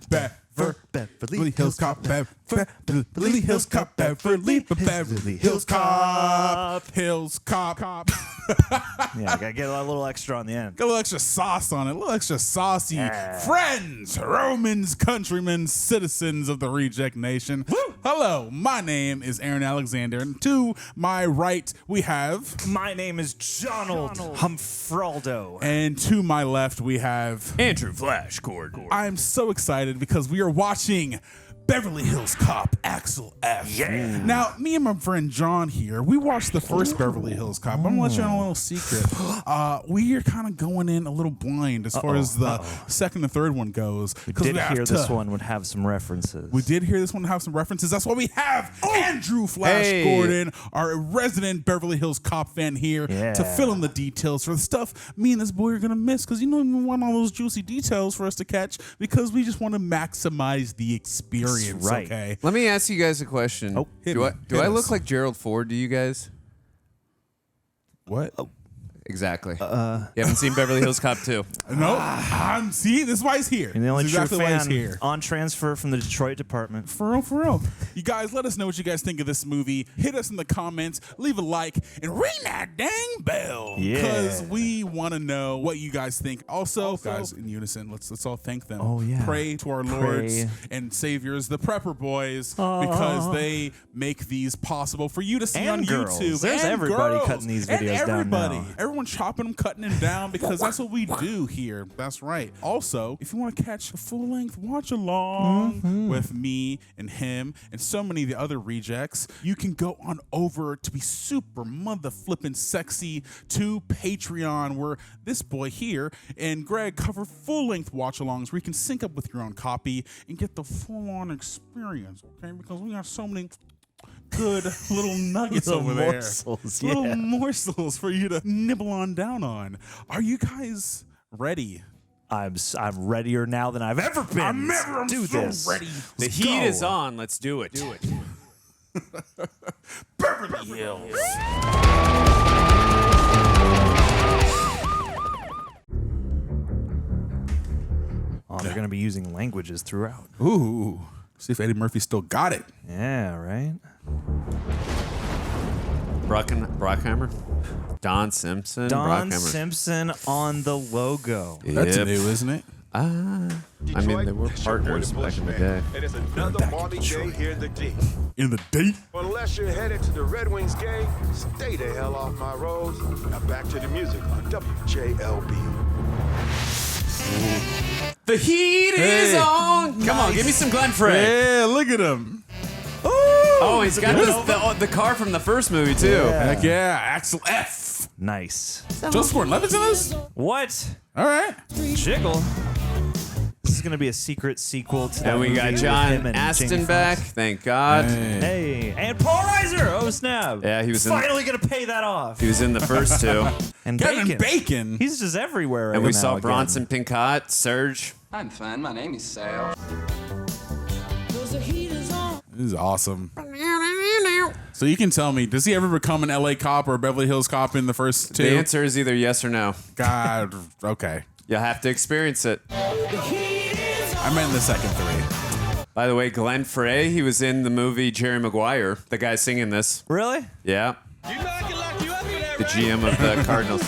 Beverly Hills Cop, Beverly Hills Cop, Beverly Hills Cop, Hills Cop. Yeah, I gotta get a little extra on the end. Got a little extra sauce on it, a little extra saucy. Friends, Romans, countrymen, citizens of the Reject Nation. Woo! Hello, my name is Aaron Alexander, and to my right we have... My name is Jonald Humfraldo. And to my left we have... Andrew Flash Gordon. I'm so excited because we are watching Beverly Hills Cop, Axel F. Yeah. Now, me and my friend John here, we watched the first Beverly Hills Cop. I'm going to let you in on a little secret. We are kind of going in a little blind as far as the second and third one goes. We did hear this one would have some references. We did hear this one have some references. That's why we have Andrew Flash Gordon, our resident Beverly Hills Cop fan here, to fill in the details for the stuff me and this boy are going to miss, because you know we want all those juicy details for us to catch, because we just want to maximize the experience. Right. Okay. Let me ask you guys a question. Oh, do I look like Gerald Ford to you guys? What? Oh. Exactly. You haven't seen Beverly Hills Cop 2? No. See, this is why he's here. And the only this is exactly true why he's fan here. on transfer from the Detroit department. For real. You guys, let us know what you guys think of this movie. Hit us in the comments, leave a like, and ring that dang bell. Yeah. Because we want to know what you guys think. Also, guys, in unison, let's all thank them. Oh, yeah. Pray to our lords and saviors, the Prepper Boys, because they make these possible for you to see on girls. YouTube. There's and everybody girls. cutting these And videos down everybody. now. Everyone chopping them, cutting them down, because that's what we do here. That's right. Also, if you want to catch a full-length watch-along with me and him and so many of the other rejects, you can go on over to be super mother-flippin' sexy to Patreon, where this boy here and Greg cover full-length watch-alongs where you can sync up with your own copy and get the full-on experience, okay? Because we got so many good little nuggets Little over there. morsels, Little morsels for you to nibble on down on. Are you guys ready? I'm readier now than I've ever been. I'm do so this. ready. The heat is on. Let's do it. Beverly Hills. Oh, they're going to be using languages throughout. Ooh. See if Eddie Murphy still got it. Yeah, right? Brockheimer? Don Simpson? Don Brockheimer. Simpson on the logo. That's Yep. new, isn't it? I mean, they were partners back in the day. It is another Marty day here in the D. In the date? Unless you're headed to the Red Wings game, stay the hell off my roads. Now back to the music on WJLB. The heat is on. Come on, give me some Glenn Frey. Yeah, look at him. Oh, he's got the car from the first movie, too. Heck yeah, Axel F. Nice. Just Gordon-Levitt's in this? What? All right. Jiggle. This is going to be a secret sequel to that And we movie got with John him and Ashton Jamie back. Foxx. Thank God. Hey, and Paul Reiser. Oh, snap. Yeah, he was in- finally going to pay that off. He was in the first two. And Kevin Bacon. He's just everywhere. And right we now saw again. Bronson Pinchot, Serge. I'm fine. My name is Serge. This is awesome. So you can tell me, does he ever become an LA cop or a Beverly Hills cop in the first two? The answer is either yes or no. God, okay. You'll have to experience it. I meant the second three. By the way, Glenn Frey, he was in the movie Jerry Maguire, the guy singing this. Really? Yeah. The GM of the Cardinals.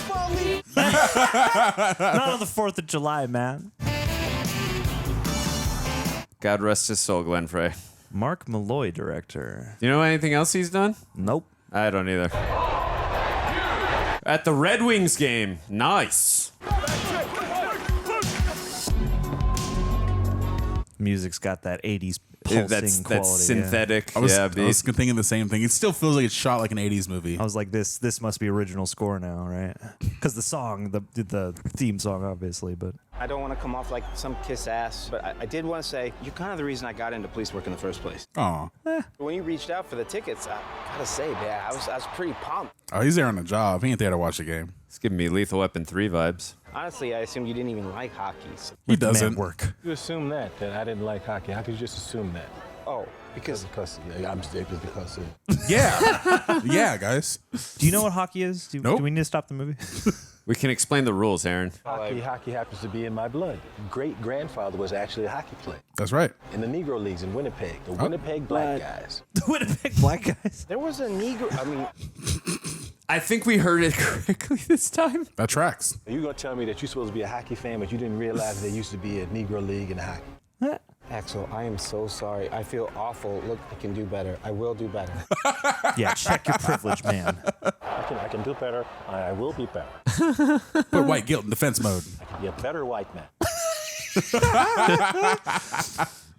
Not on the 4th of July, man. God rest his soul, Glenn Frey. Mark Malloy, director. Do you know anything else he's done? Nope. I don't either. At the Red Wings game. Nice. Music's got that 80s pulsing That's quality. synthetic. I was beat. thinking the same thing. It still feels like it's shot like an 80s movie. I was like, this must be original score now, right? Because the song, the theme song, obviously, but I don't want to come off like some kiss ass, but I did want to say you're kind of the reason I got into police work in the first place. Aw. When you reached out for the tickets, I gotta say, man, I was pretty pumped. Oh, he's there on the job. He ain't there to watch the game. It's giving me Lethal Weapon 3 vibes. Honestly, I assumed you didn't even like hockey. So. He doesn't. work. You assume that I didn't like hockey. How could you just assume that? Oh, because Yeah, I'm just because Yeah. Yeah, guys. Do you know what hockey is? Do Nope. we need to stop the movie? We can explain the rules, Aaron. Hockey happens to be in my blood. Great-grandfather was actually a hockey player. That's right. In the Negro Leagues in Winnipeg. The Winnipeg Black guys. The Winnipeg Black guys. There was a Negro. I mean, I think we heard it correctly this time. That tracks. Are you going to tell me that you're supposed to be a hockey fan, but you didn't realize there used to be a Negro League in hockey? Axel, I am so sorry. I feel awful. Look, I can do better. I will do better. Yeah, check your privilege, man. I can do better. I will be better. Put white guilt in defense mode. You're a better white man. If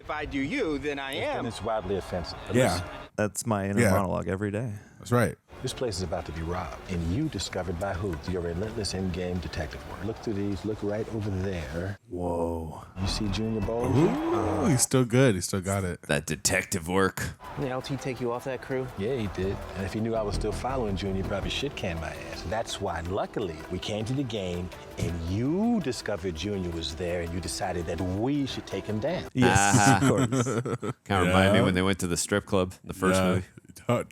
I do you, then I am. And it's wildly offensive. But Yeah, listen, That's my inner monologue every day. that's right. this place is about to be robbed. And you discovered by who? Your relentless in-game detective work. Look through these. Look right over there. Whoa. You see Junior Bowles? Ooh, he's still good. He still got it. That detective work. Did LT take you off that crew? Yeah, he did. And if he knew I was still following Junior, he probably shit-canned my ass. That's why, luckily, we came to the game, and you discovered Junior was there, and you decided that we should take him down. Yes, of course. Kind of remind me when they went to the strip club, the first movie.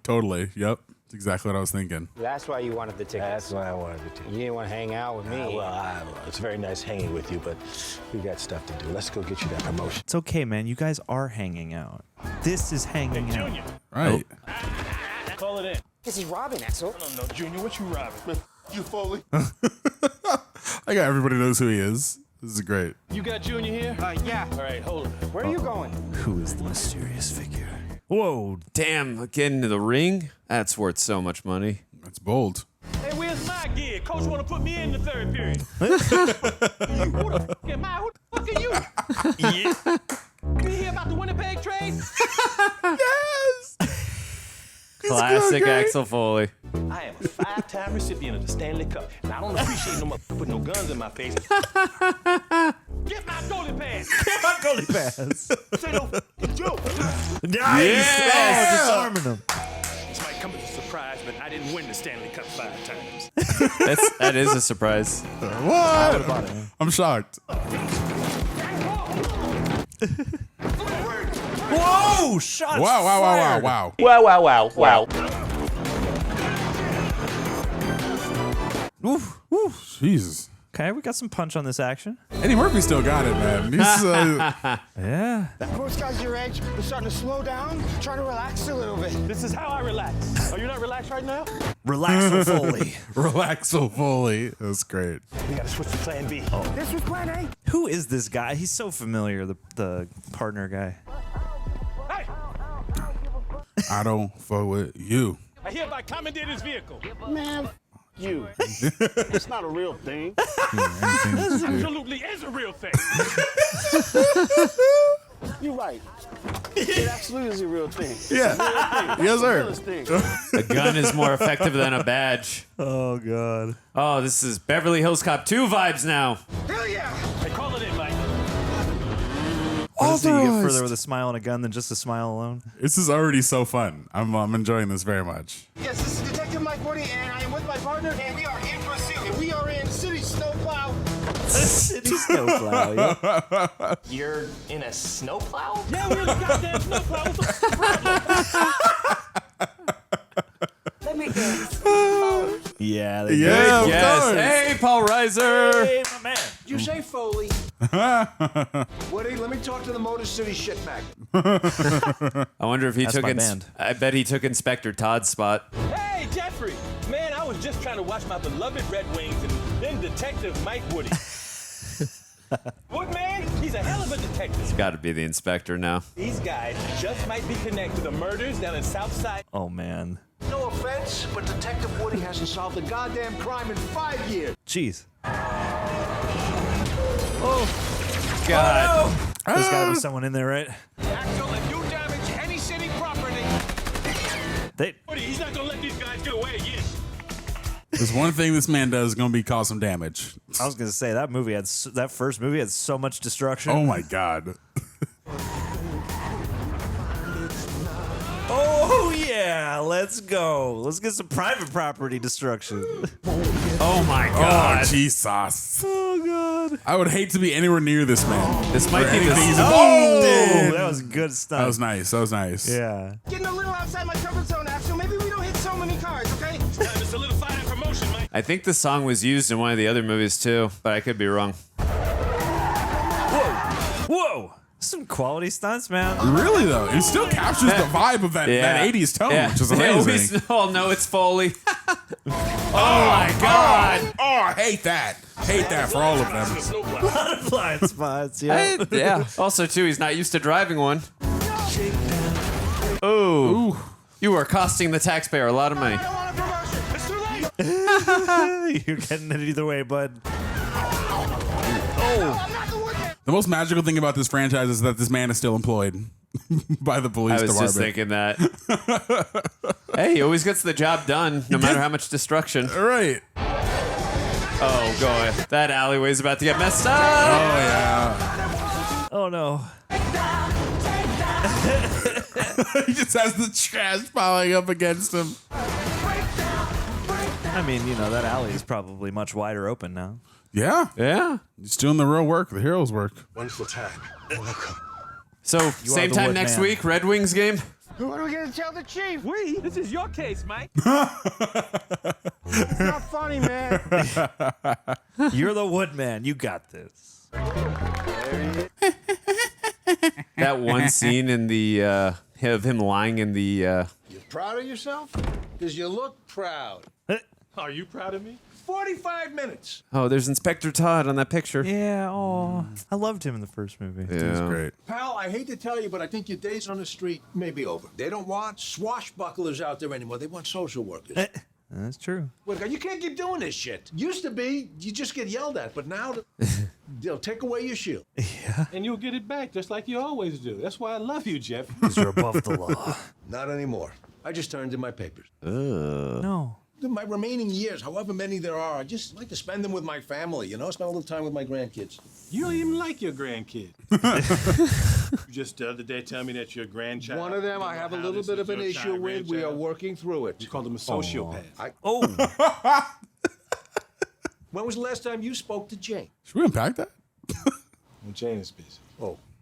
Totally. Yep. That's exactly what I was thinking. That's why you wanted the tickets. That's why I wanted to take You didn't want to hang out with me. it's very nice hanging with you, but we got stuff to do. Let's go get you that promotion. It's okay, man. You guys are hanging out. This is hanging out. Junior, Right. call it in. This is Robin, Axel. No, Junior, what you robbing? You Foley. I got everybody knows who he is. This is great. You got Junior here? Yeah. All right, hold on. Where are you going? Who is the mysterious figure? Whoa. Damn, getting into the ring? That's worth so much money. That's bold. Hey, where's my gig? Coach want to put me in the third period. Who the fuck am I? Who the fuck are you? Yeah. You hear about the Winnipeg trade? Yes. Classic okay. Axel Foley. I am a 5-time recipient of the Stanley Cup, and I don't appreciate no motherfucker putting no guns in my face. Get my goalie pads. Get my goalie pass. Say no f***ing joke. Nice. Yes. Oh, disarming him. This might come as a surprise, but I didn't win the Stanley Cup 5 times. That is a surprise. What? I'm shocked. Whoa. Shots Wow. Wow. Oof. Oof. Jesus. Okay, we got some punch on this action. Eddie Murphy still got it, man. He's Yeah. Most guys your age are starting to slow down, trying to relax a little bit. This is how I relax. Are you not relaxed right now? Relax, Foley. relax so fully. That's great. We gotta switch to plan B. This was plan A. Who is this guy? He's so familiar, the partner guy. Hey, I don't fuck with you. I hereby commandeer this vehicle. Man, you. It's not a real thing. Absolutely is a real thing. You're right. It absolutely is a real thing. Yeah. Yes, sir. Realest thing. A gun is more effective than a badge. Oh, God. Oh, this is Beverly Hills Cop 2 vibes now. Hell yeah! Hey, call it in, Mike. What is it? You get further with a smile and a gun than just a smile alone? This is already so fun. I'm enjoying this very much. Yes, this is Detective Mike Woody, and I am with my partner, and we are in pursuit. And we are in City Snowplow. City snowplow, yeah. You're in a snowplow? Yeah, we're in a goddamn snowplow. What's the problem? Let me guess. Yeah. Yeah, of Yes. course. Hey, Paul Reiser. Hey, my man. You say Foley. Woody, let me talk to the Motor City shitbag. I wonder if he That's took my band. I bet he took Inspector Todd's spot. Hey, Jeffrey. Man, I was just trying to watch my beloved Red Wings and then Detective Mike Woody. Woodman, he's a hell of a detective. Got to be the inspector now. These guys just might be connected to the murders down in Southside. Oh, man. No offense, but Detective Woody hasn't solved a goddamn crime in 5 years. Jeez. God. There's got to be someone in there, right? Axel, if you damage any city property, They. Woody, he's not gonna let these guys get away again. There's one thing this man does is going to be cause some damage. I was gonna say that movie had that first movie had so much destruction. Oh my God. Oh yeah, let's go. Let's get some private property destruction. Oh my Oh, God. Jesus. Oh God. I would hate to be anywhere near this man. This might Or be anything the. he's Oh, involved in. that was good stuff. That was nice. That was nice. Yeah. Getting a little outside my comfort zone, Axel. Maybe we don't hit so many cars, okay? Time to solidify that promotion, Mike. I think the song was used in one of the other movies too, but I could be wrong. Whoa! Some quality stunts, man. Really though, it still captures the vibe of that 80s tone, which is They amazing. always all know it's Foley. Oh my God! Oh, I hate that. Hate that for all of them. A lot of blind spots, yeah. Yeah. Also, too, he's not used to driving one. Ooh. You are costing the taxpayer a lot of money. You're getting it either way, bud. The most magical thing about this franchise is that this man is still employed by the police I was department. just thinking that. Hey, he always gets the job done, no matter how much destruction. Right. Oh, God. That alleyway's about to get messed up. Oh, yeah. Oh, no. He just has the trash piling up against him. I mean, you know, that alley is probably much wider open now. Yeah. Yeah. He's doing the real work, the hero's work. Wonderful time. Welcome. So, same the time wood next man. week, Red Wings game? What are we gonna tell the chief? We? This is your case, Mike. It's not funny, man. You're the woodman. You got this. That one scene in the, of him lying in the, You proud of yourself? Because you look proud. Are you proud of me? 45 minutes. oh, there's Inspector Todd on that picture. Yeah, oh. I loved him in the first movie. He's great. Pal, I hate to tell you, but I think your days on the street may be over. They don't want swashbucklers out there anymore. They want social workers. That's true. Well, you can't keep doing this shit. Used to be, you just get yelled at, but now they'll take away your shield. Yeah. And you'll get it back just like you always do. That's why I love you, Jeff. Because you're above the law. Not anymore. I just turned in my papers. No. My remaining years, however many there are, I just like to spend them with my family, you know? Spend a little time with my grandkids. You don't even like your grandkid. You just the other day tell me that your grandchild. One of them I have a little bit of an issue with. We are working through it. You called him a sociopath. Oh. When was the last time you spoke to Jane? Should we unpack that? When Jane is busy.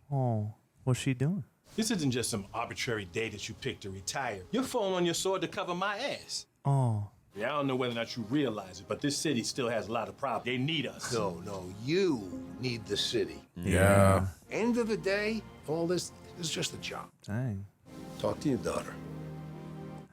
Oh. What's she doing? This isn't just some arbitrary day that you picked to retire. You're falling on your sword to cover my ass. Oh. Yeah, I don't know whether or not you realize it, but this city still has a lot of problems. They need us. No, you need the city. Yeah. End of the day, all this is just a job. Dang. Talk to your daughter.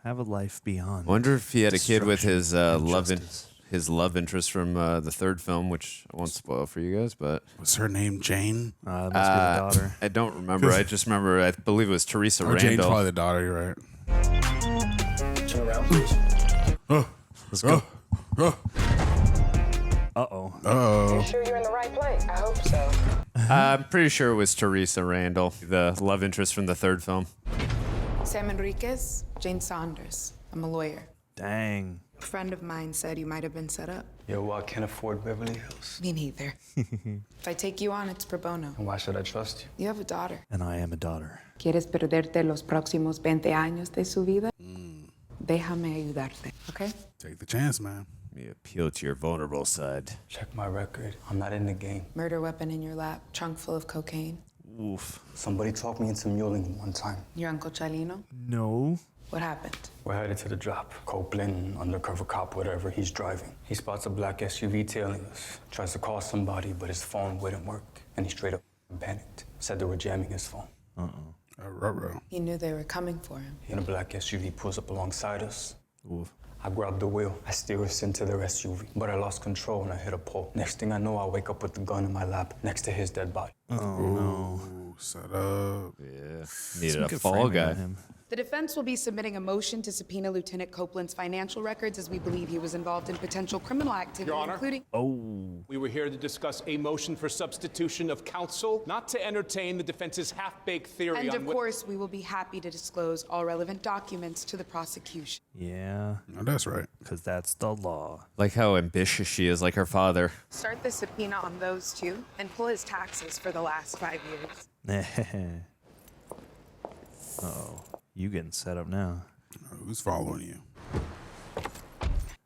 Have a life beyond. Wonder if he had a kid with his Destruction and his love interest from the third film, which I won't spoil for you guys, but Was her name Jane? That must be the daughter. I don't remember. I just remember. I believe it was Teresa Or Jane's Randall. probably the daughter, you're right. Turn around, please. Let's go. Oh. Uh-oh. Oh. Sure you're in the right place? I hope so. I'm pretty sure it was Teresa Randall, the love interest from the third film. Sam Enriquez, Jane Saunders. I'm a lawyer. Dang. A friend of mine said you might have been set up. Yo, I can't afford Beverly Hills. Me neither. If I take you on, it's pro bono. And why should I trust you? You have a daughter. And I am a daughter. ¿Quieres perderte los próximos 20 años de su vida? Déjame ayudarte, okay? Take the chance, man. You appeal to your vulnerable side. Check my record. I'm not in the game. Murder weapon in your lap, trunk full of cocaine. Oof. Somebody talked me into muling one time. Your Uncle Chalino? No. What happened? We're headed to the drop. Copeland, undercover cop, whatever, he's driving. He spots a black SUV tailing us. Tries to call somebody, but his phone wouldn't work. And he straight up panicked. Said they were jamming his phone. He knew they were coming for him. He in a black SUV pulls up alongside us. Oof. I grabbed the wheel. I steer us into their SUV. But I lost control and I hit a pole. Next thing I know, I wake up with the gun in my lap next to his dead body. Oh, no. Set up. Yeah. Needed Some a good fall framing guy. on him. The defense will be submitting a motion to subpoena Lieutenant Copeland's financial records as we believe he was involved in potential criminal activity, Your Honor. including... Oh. We were here to discuss a motion for substitution of counsel, not to entertain the defense's half-baked theory And on of course, we will be happy to disclose all relevant documents to the prosecution. Yeah. No, that's right. Because that's the law. Like how ambitious she is, like her father. Start the subpoena on those two and pull his taxes for the last 5 years. Uh-oh. You getting set up now. Who's following you?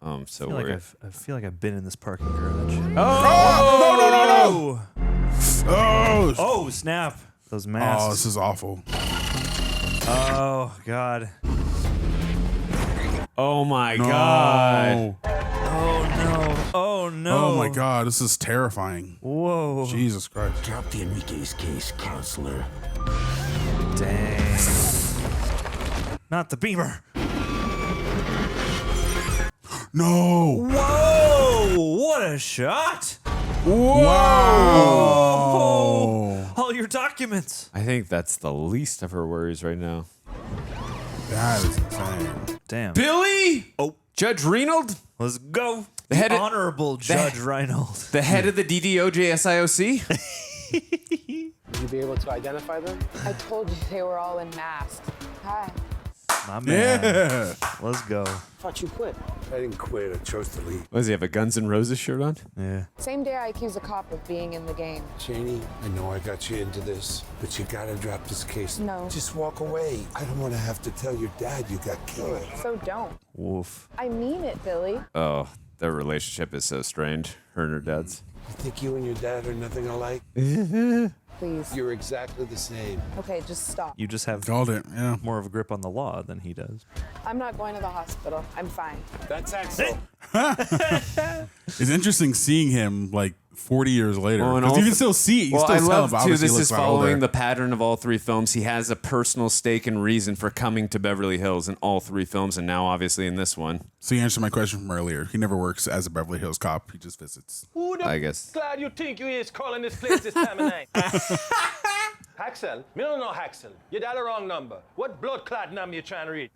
I'm so I feel, like worried. I feel like I've been in this parking garage. Oh! Oh! Oh, snap. Those masks. Oh, this is awful. Oh, God. Oh my God. Oh, no. Oh, no. Oh, my God. This is terrifying. Whoa. Jesus Christ. Drop the Enrique's case, counselor. Dang. Not the beamer. No. Whoa. What a shot. Whoa. Wow. All your documents. I think that's the least of her worries right now. That is insane. Damn. Billy! Oh, Judge Reinhold? Let's go. The head Honorable Judge Reinhold. The head of the DDOJSIOC? Will you be able to identify them? I told you they were all in masks. Hi. My man. Yeah. Let's go. Thought you quit. I didn't quit. I chose to leave. Does he have a Guns N' Roses shirt on? Yeah. Same day I accused a cop of being in the game. Cheney, I know I got you into this, but you gotta drop this case. No. Just walk away. I don't want to have to tell your dad you got killed. So don't. Woof. I mean it, Billy. Oh, their relationship is so strained. Her and her dad's. You think you and your dad are nothing alike? Please. You're exactly the same. Okay, just stop. You just have Called it. Yeah. more of a grip on the law than he does. I'm not going to the hospital. I'm fine. That's Axel. It's interesting seeing him like 40 years later. Well, and 'Cause all you can th- still see. You Well, still I tell, love but too. obviously This he is looks a lot following older. the pattern of all three films. He has a personal stake and reason for coming to Beverly Hills in all three films, and now obviously in this one. So you answered my question from earlier. He never works as a Beverly Hills cop. He just visits. Who the I guess. glad you think you is calling this place this time of night? Axel? Me don't know Axel. You dial the wrong number. What blood clot number you trying to read?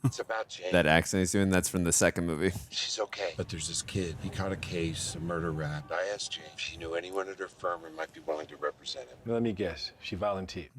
It's about Jane. That accent he's doing, that's from the second movie. She's okay. But there's this kid. He caught a case, a murder rap. I asked Jane if she knew anyone at her firm who might be willing to represent him. Let me guess. She volunteered.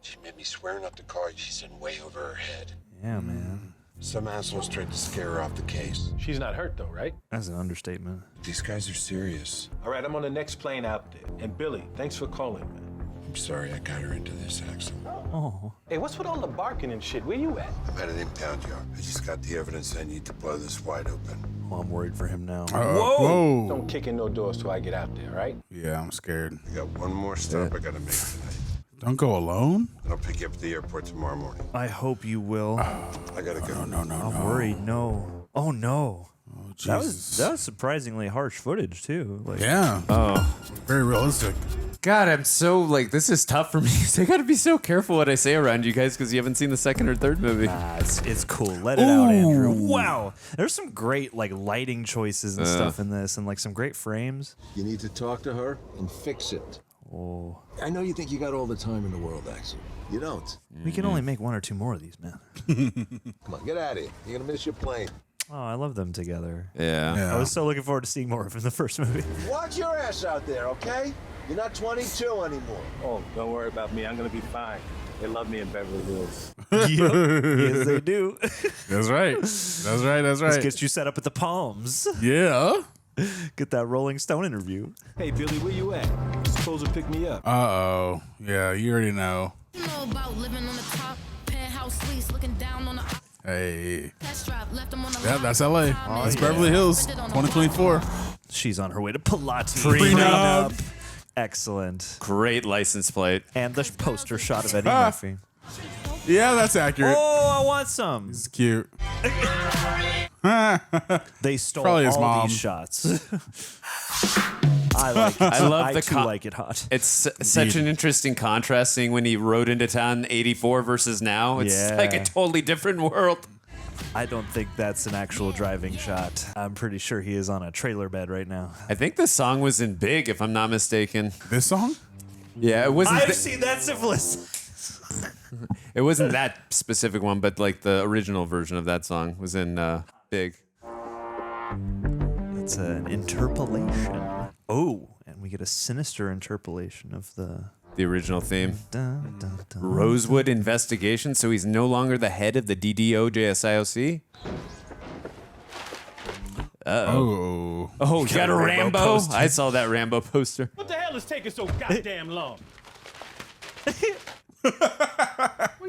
She made me swear not to call you. She's in way over her head. Yeah, man. Some assholes tried to scare her off the case. She's not hurt, though, right? That's an understatement. These guys are serious. All right, I'm on the next plane out there. And Billy, thanks for calling, man. I'm sorry I got her into this, Axel. Oh. Hey, what's with all the barking and shit? Where you at? I'm at an impound yard. I just got the evidence I need to blow this wide open. Well, I'm worried for him now. Whoa. Don't kick in no doors till I get out there, right? Yeah, I'm scared. I got one more stop I gotta make tonight. Don't go alone. I'll pick you up at the airport tomorrow morning. I hope you will. I gotta go. No. I'm worried. No. Oh, no. Oh, That Jesus. was surprisingly harsh footage, too. Like, Yeah. Oh. Very realistic. God, I'm so, like, this is tough for me. I gotta be so careful what I say around you guys because you haven't seen the second or third movie. it's cool. Let it out, Andrew. Wow. There's some great, like, lighting choices and stuff in this and, like, some great frames. You need to talk to her and fix it. Oh. I know you think you got all the time in the world, Axel. You don't. We can only make one or two more of these, man. Come on, get out of here. You're gonna miss your plane. Oh, I love them together. Yeah. I was so looking forward to seeing more from the first movie. Watch your ass out there, okay? You're not 22 anymore. Oh, don't worry about me. I'm gonna be fine. They love me in Beverly Hills. Yes, they do. That's right. That's right. That's This right. gets you set up at the Palms. Yeah. Get that Rolling Stone interview. Hey, Billy, where you at? You're supposed to pick me up. Uh-oh. Yeah, you already know. You know about living on the top, penthouse suites, looking down on the Hey. test drive, left them on the Yeah, that's LA. That's yeah. Beverly Hills, 2024. She's on her way to Pilates. Prenup. Excellent. Great license plate. And the poster shot of Eddie Murphy. Yeah, that's accurate. Oh, I want some. It's cute. They stole Probably his all mom. these shots. I like it. I love I the too like it hot. It's such an interesting contrast seeing when he rode into town in 84 versus now. It's Yeah. like a totally different world. I don't think that's an actual driving shot. I'm pretty sure he is on a trailer bed right now. I think the song was in Big, if I'm not mistaken. This song? Yeah, it wasn't. I've seen that syphilis. It wasn't that specific one, but like the original version of that song was in Big. It's an interpolation. Oh, and we get a sinister interpolation of the original theme. Dun, dun, dun. Rosewood investigation, so he's no longer the head of the DDOJSIOC? Oh. Oh, you got a Rambo? poster. I saw that Rambo poster. What the hell is taking so goddamn long? What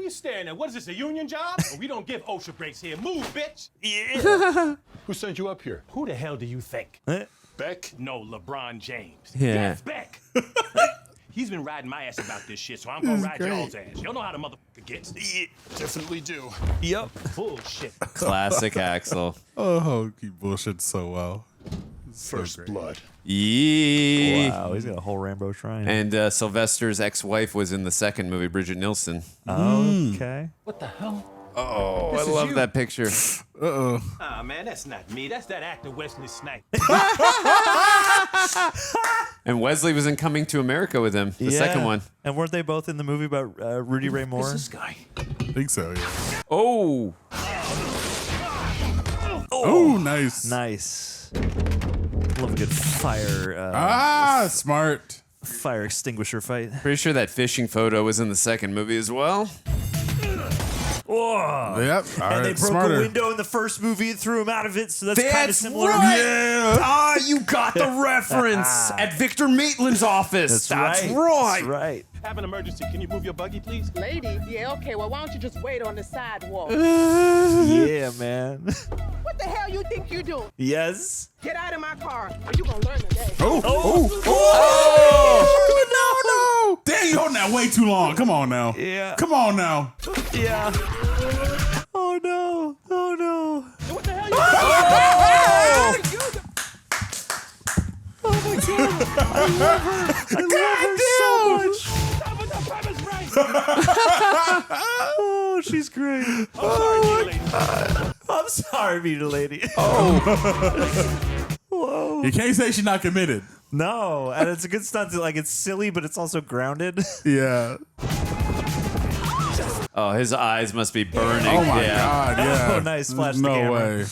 are you staring at? What is this, a union job? Well, we don't give OSHA breaks here. Move, bitch! Yeah. Who sent you up here? Who the hell do you think? Beck? No, LeBron James. Yeah. Yes, Beck. He's been riding my ass about this shit, so I'm gonna ride y'all's ass. Y'all know how the motherfucker gets. Definitely do. Yep. Bullshit. Classic Axel. Oh, he bullshits so well. First blood. Yeah. Wow, he's got a whole Rambo shrine. And Sylvester's ex-wife was in the second movie, Bridget Nielsen. Okay. What the hell? Oh, This I is love you. that picture. Ah, man, that's not me. That's that actor Wesley Snipes. And Wesley was in Coming to America with him, the second one. And weren't they both in the movie about Rudy Ray Moore? This guy. I think so, yeah. Oh. Oh, nice. Nice. Love a good fire. Smart. Fire extinguisher fight. Pretty sure that fishing photo was in the second movie as well. Whoa. Yep. And they broke a window in the first movie and threw him out of it, so that's kind of similar. Right. Yeah. Ah, you got the reference at Victor Maitland's office. That's right. Have an emergency. Can you move your buggy, please? Lady? Yeah, okay. Well, why don't you just wait on the sidewalk? Yeah, man. What the hell you think you doing? Yes. Get out of my car, or you gonna learn today. No. Dang, you holding that way too long. Come on now. Yeah. Come on now. Yeah. Oh, no. Oh, no. What the hell Oh, my God. I love her so much. Oh, she's great. I'm sorry, meter lady. Whoa. You can't say she's not committed. No, and it's a good stunt. Like, it's silly, but it's also grounded. Yeah. Oh, his eyes must be burning. Oh my God, yeah. Oh, nice. Flash the No camera. way.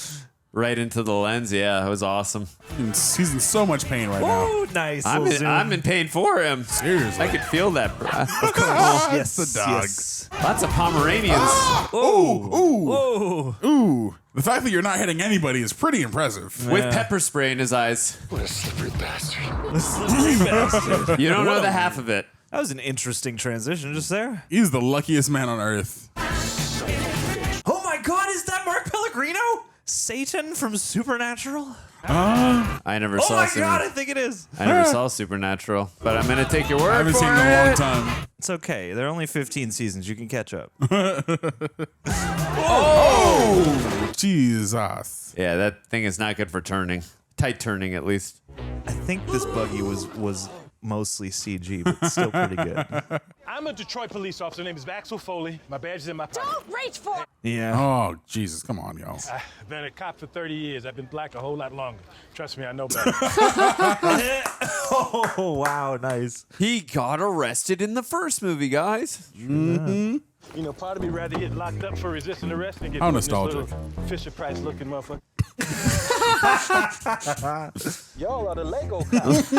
Right into the lens. Yeah, it was awesome. He's in so much pain right now. Oh, nice. I'm in pain for him. Seriously. I could feel that. Yes, the dog. yes. Lots of Pomeranians. Ooh. Ooh. The fact that you're not hitting anybody is pretty impressive. With pepper spray in his eyes. What a slippery bastard. You don't know the half of it. That was an interesting transition just there. He's the luckiest man on earth. Oh my God, is that Mark Pellegrino? Satan from Supernatural? I never Oh saw my God, I think it is. I never saw Supernatural, but I'm gonna take your word I haven't for seen it in a long time. It's okay. There are only 15 seasons. You can catch up. Oh! Jesus. Yeah, that thing is not good for turning. Tight turning, at least. I think this buggy was mostly CG, but still pretty good. I'm a Detroit police officer. My name is Axel Foley. My badge is in my pocket. Don't reach for it. Yeah. Oh, Jesus. Come on, y'all. I've been a cop for 30 years. I've been black a whole lot longer. Trust me, I know better. Oh, wow. Nice. He got arrested in the first movie, guys. Mm-hmm. You know, part of me rather get locked up for resisting arrest than get How put in this nostalgic. little Fisher-Price looking motherfucker. Y'all are the Lego cops.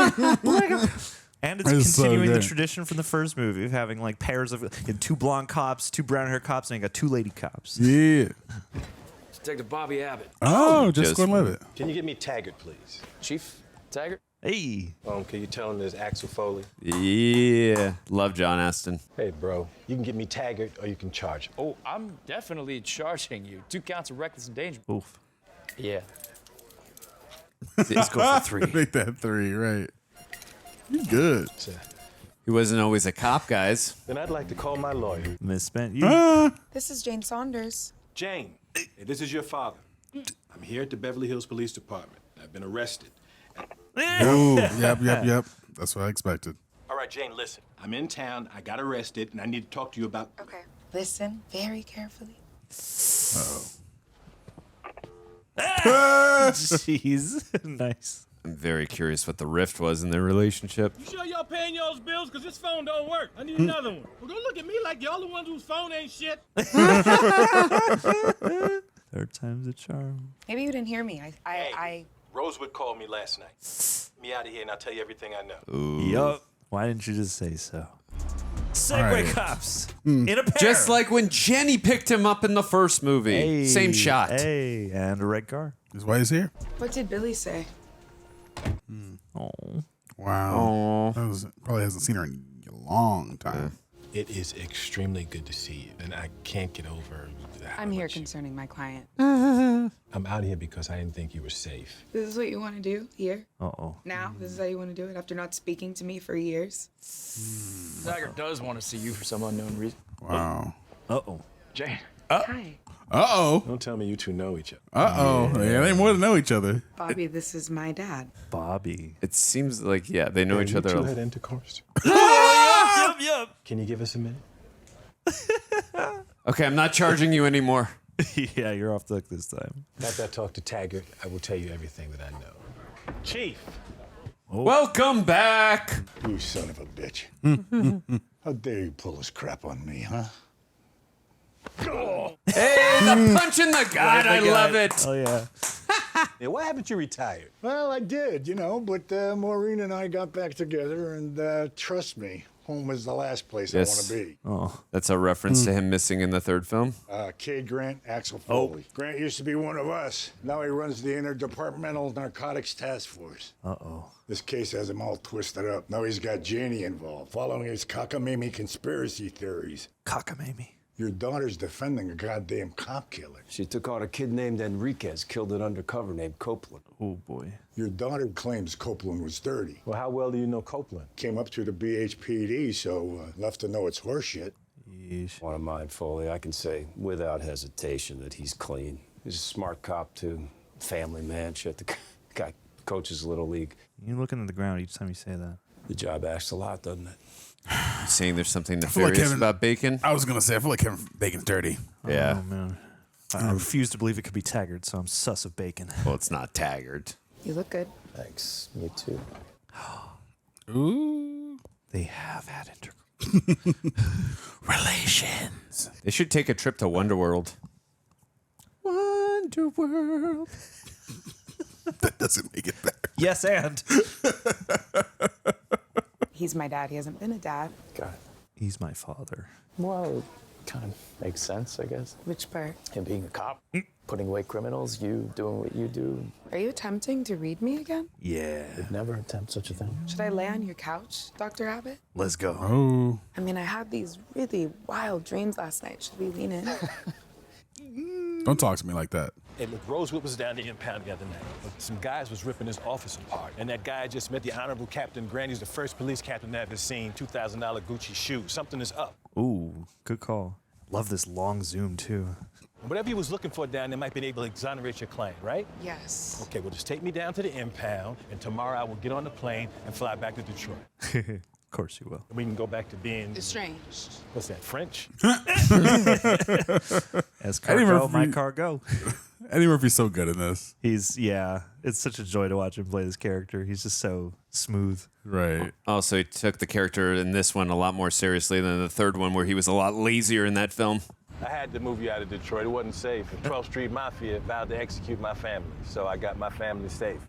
And it's It's so continuing the good. tradition from the first movie of having like pairs of two blonde cops, two brown hair cops, and you got two lady cops. Yeah. Detective Bobby Abbott. Oh, just Just- Gordon-Levitt. Can you get me Taggart, please? Chief Taggart? Hey. Can you tell him there's Axel Foley? Yeah. Love John Aston. Hey, bro, you can get me Taggart or you can charge him. Oh, I'm definitely charging you. 2 counts of reckless endangerment. Oof. Yeah. Let's go for 3. Make that 3, right. You good. He wasn't always a cop, guys. Then I'd like to call my lawyer. Misspent you. This is Jane Saunders. Jane, hey, this is your father. I'm here at the Beverly Hills Police Department. I've been arrested. Ooh, yep. That's what I expected. All right, Jane, listen. I'm in town. I got arrested, and I need to talk to you about... Okay. Listen very carefully. Jeez. Nice. I'm very curious what the rift was in their relationship. You sure y'all paying y'all's bills? Because this phone don't work. I need another one. Well, don't look at me like y'all the ones whose phone ain't shit. Third time's a charm. Maybe you didn't hear me. I Rosewood called me last night. Me out of here, and I'll tell you everything I know. Yup. Why didn't you just say so? Segway Right. cops in a pair. Just like when Jenny picked him up in the first movie. Hey, Same shot. Hey, and a red car. That's why he's here. What did Billy say? Oh. Wow. That was, probably hasn't seen her in a long time. It is extremely good to see you, and I can't get over that. I'm here concerning my client. I'm out here because I didn't think you were safe. This is what you want to do here? Uh-oh. Now? This is how you want to do it after not speaking to me for years? Taggart does want to see you for some unknown reason. Wow. Uh-oh. Jane. Hi. Uh-oh. Don't tell me you two know each other. Uh-oh. Yeah, they more than know each other. Bobby, this is my dad. Bobby. It seems like, yeah, they know each other. You two had intercourse. Yup. Can you give us a minute? Okay, I'm not charging you anymore. Yeah, you're off the hook this time. After I talk to Taggart, I will tell you everything that I know. Chief. Welcome back. You son of a bitch. How dare you pull this crap on me, huh? Hey, the punch in the gut. I love it. Oh, yeah. Yeah, why haven't you retired? Well, I did, but Maureen and I got back together, and trust me, home is the last place I want to be. Oh, that's a reference to him missing in the third film. Cade Grant, Axel Foley. Grant used to be one of us. Now he runs the Interdepartmental Narcotics Task Force. Uh-oh. This case has him all twisted up. Now he's got Janie involved, following his cockamamie conspiracy theories. Cockamamie. Your daughter's defending a goddamn cop killer. She took out a kid named Enriquez, killed an undercover named Copeland. Oh, boy. Your daughter claims Copeland was dirty. Well, how well do you know Copeland? Came up through the BHPD, so left to know it's horseshit. Yeesh. Want to mind Foley, I can say without hesitation that he's clean. He's a smart cop, too. Family man. Shit, the guy coaches Little League. You're looking at the ground each time you say that. The job asks a lot, doesn't it? You're saying there's something nefarious about Bacon? I was going to say, I feel like Kevin Bacon's dirty. Yeah. Oh, man. I refuse to believe it could be Taggart, so I'm sus of Bacon. Well, it's not Taggart. You look good. Thanks. Me too. Ooh. They have had Relations. They should take a trip to Wonderworld. Wonderworld. That doesn't make it better. Yes, and. He's my dad. He hasn't been a dad. Got it. He's my father. Well, it kind of makes sense, I guess. Which part? Him being a cop, putting away criminals, you doing what you do. Are you attempting to read me again? Yeah. Would never attempt such a thing. Should I lay on your couch, Dr. Abbott? Let's go. Oh. I mean, I had these really wild dreams last night. Should we lean in? Don't talk to me like that. Hey, look, Rosewood was down the impound the other night. Some guys was ripping his office apart. And that guy just met the Honorable Captain Grant. He's the first police captain I've ever seen. $2,000 Gucci shoes. Something is up. Ooh, good call. Love this long zoom, too. Whatever he was looking for down there might be able to exonerate your client, right? Yes. Okay, well, just take me down to the impound, and tomorrow I will get on the plane and fly back to Detroit. Of course you will. And we can go back to being... Estranged. What's that, French? As cartel, my cargo. Eddie Murphy's so good in this. It's such a joy to watch him play this character. He's just so smooth. Right. Also, he took the character in this one a lot more seriously than the third one, where he was a lot lazier in that film. I had to move you out of Detroit. It wasn't safe. The 12th Street Mafia vowed to execute my family, so I got my family safe.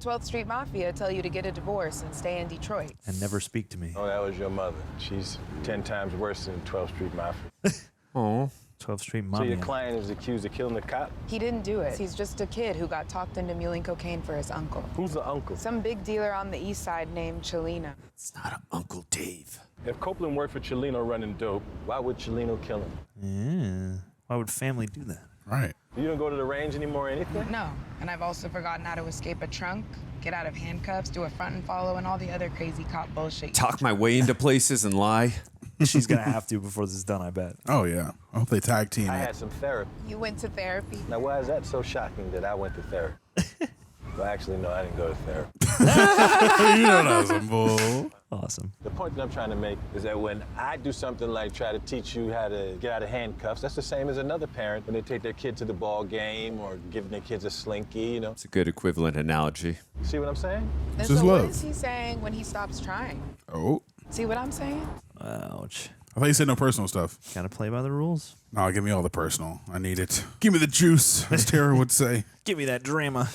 12th Street Mafia tell you to get a divorce and stay in Detroit. And never speak to me. Oh, that was your mother. She's 10 times worse than 12th Street Mafia. Oh. 12th Street So Mafia. your client is accused of killing the cop? He didn't do it. He's just a kid who got talked into muling cocaine for his uncle. Who's the uncle? Some big dealer on the east side named Chelino. It's not Uncle Dave. If Copeland worked for Chelino running dope, why would Chelino kill him? Yeah. Why would family do that? Right. You don't go to the range anymore or anything? No, and I've also forgotten how to escape a trunk, get out of handcuffs, do a front and follow, and all the other crazy cop bullshit. Talk my way into places and lie. She's going to have to before this is done, I bet. Oh, yeah. I hope they tag team I it. had some therapy. You went to therapy? Now, why is that so shocking that I went to therapy? Well, actually, no, I didn't go to therapy. You know that was a bull. Awesome. The point that I'm trying to make is that when I do something like try to teach you how to get out of handcuffs, that's the same as another parent when they take their kid to the ball game or giving their kids a slinky, you know. It's a good equivalent analogy. See what I'm saying? And This is so what love. is he saying when he stops trying? Oh. See what I'm saying? Ouch. I thought you said no personal stuff. Gotta play by the rules. No, give me all the personal. I need it. Give me the juice, as Tara would say. Give me that drama.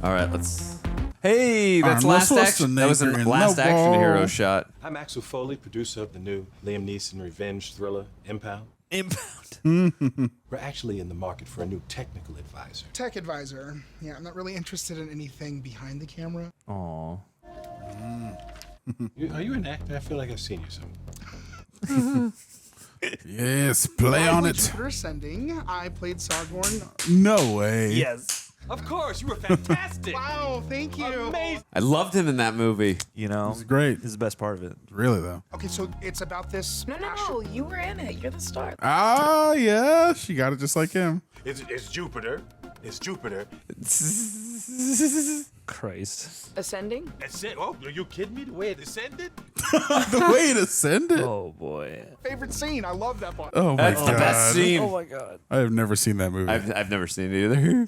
All right, let's... Hey, that's Arnold last action. That was a Schwarzenegger in last Love action Ball. hero shot. I'm Axel Foley, producer of the new Liam Neeson revenge thriller, Impound. Impound. We're actually in the market for a new technical advisor. Tech advisor. Yeah, I'm not really interested in anything behind the camera. Aw. Are you an actor? I feel like I've seen you somewhere. Yes, play on it. Jupiter Ascending. I played Sargorn. No way. Yes. Of course, you were fantastic. Wow, thank you. Amazing. I loved him in that movie. You know, It's great. this is the best part of it. Really though. Okay, so it's about this. No, you were in it. You're the star. Ah, yeah, she got it just like him. It's Jupiter. It's Jupiter. Christ. Ascending? Oh, are you kidding me? The way it descended? The way it ascended. Oh boy. Favorite scene. I love that part. Oh my That's god. the best scene. Oh my god. I have never seen that movie. I've never seen it either.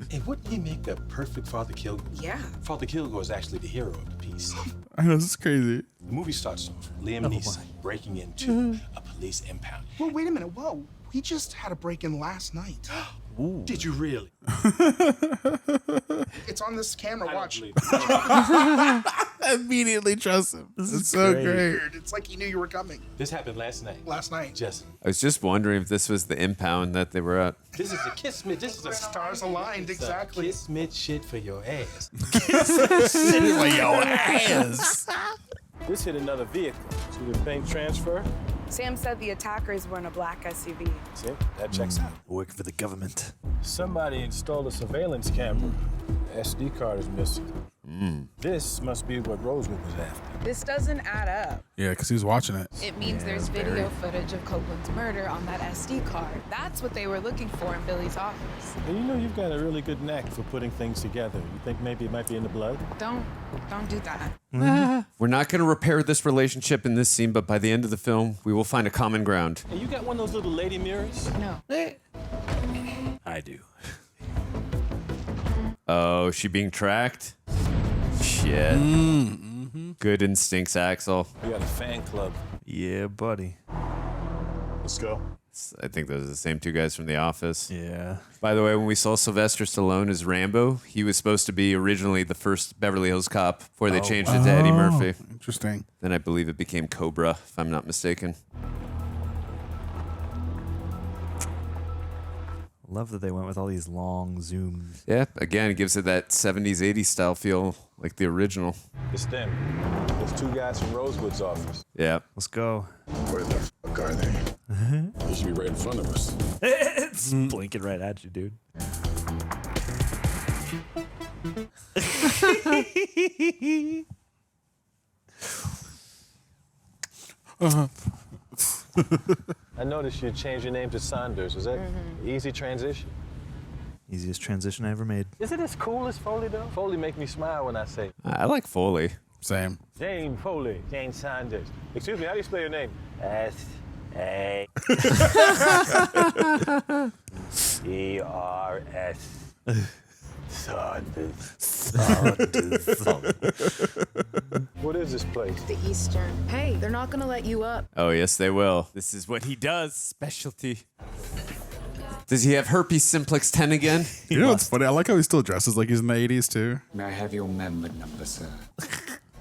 Hey, wouldn't he make the perfect Father Kilgore? Yeah. Father Kilgore is actually the hero of the piece. I know, this is crazy. The movie starts off Liam Neeson breaking into a police impound. Well, wait a minute. Whoa. We just had a break-in last night. Ooh. Did you really? It's on this camera. Watch. Immediately trust him. This It's is so great. great. It's like he knew you were coming. This happened last night. Last night. Just. I was just wondering if this was the impound that they were at. This is a Kismet. This is a Stars aligned, exactly. Kismet shit for your ass. Like your ass. This hit another vehicle. See the bank transfer? Sam said the attackers were in a black SUV. See, that checks out. Work for the government. Somebody installed a surveillance camera. SD card is missing. This must be what Rosewood was after. This doesn't add up. Yeah, because he was watching it. It means there's video footage of Copeland's murder on that SD card. That's what they were looking for in Billy's office. And you know you've got a really good knack for putting things together. You think maybe it might be in the blood? Don't do that. We're not going to repair this relationship in this scene, but by the end of the film, we will find a common ground. Hey, you got one of those little lady mirrors? No. I do. Oh, she being tracked? Shit. Good instincts, Axel. We got a fan club. Yeah, buddy. Let's go. I think those are the same two guys from The Office. Yeah. By the way, when we saw Sylvester Stallone as Rambo, he was supposed to be originally the first Beverly Hills Cop before they changed it to Eddie Murphy. Interesting. Then I believe it became Cobra, if I'm not mistaken. Love that they went with all these long zooms. Yeah, again, it gives it that 70s, 80s style feel like the original. It's them. Those two guys from Rosewood's office. Yeah. Let's go. Where the fuck are they? They should be right in front of us. It's blinking right at you, dude. I noticed you changed your name to Saunders. Was that easy transition? Easiest transition I ever made. Is it as cool as Foley, though? Foley make me smile when I say, I like Foley. Same. Jane Foley, Jane Saunders. Excuse me, how do you spell your name? S-A. E-R-S. Saunders. What is this place? The Eastern. Hey, they're not gonna let you up. Oh, yes, they will. This is what he does. Specialty. Does he have herpes simplex 10 again? You know what's funny? I like how he still dresses like he's in the 80s, too. May I have your member number, sir?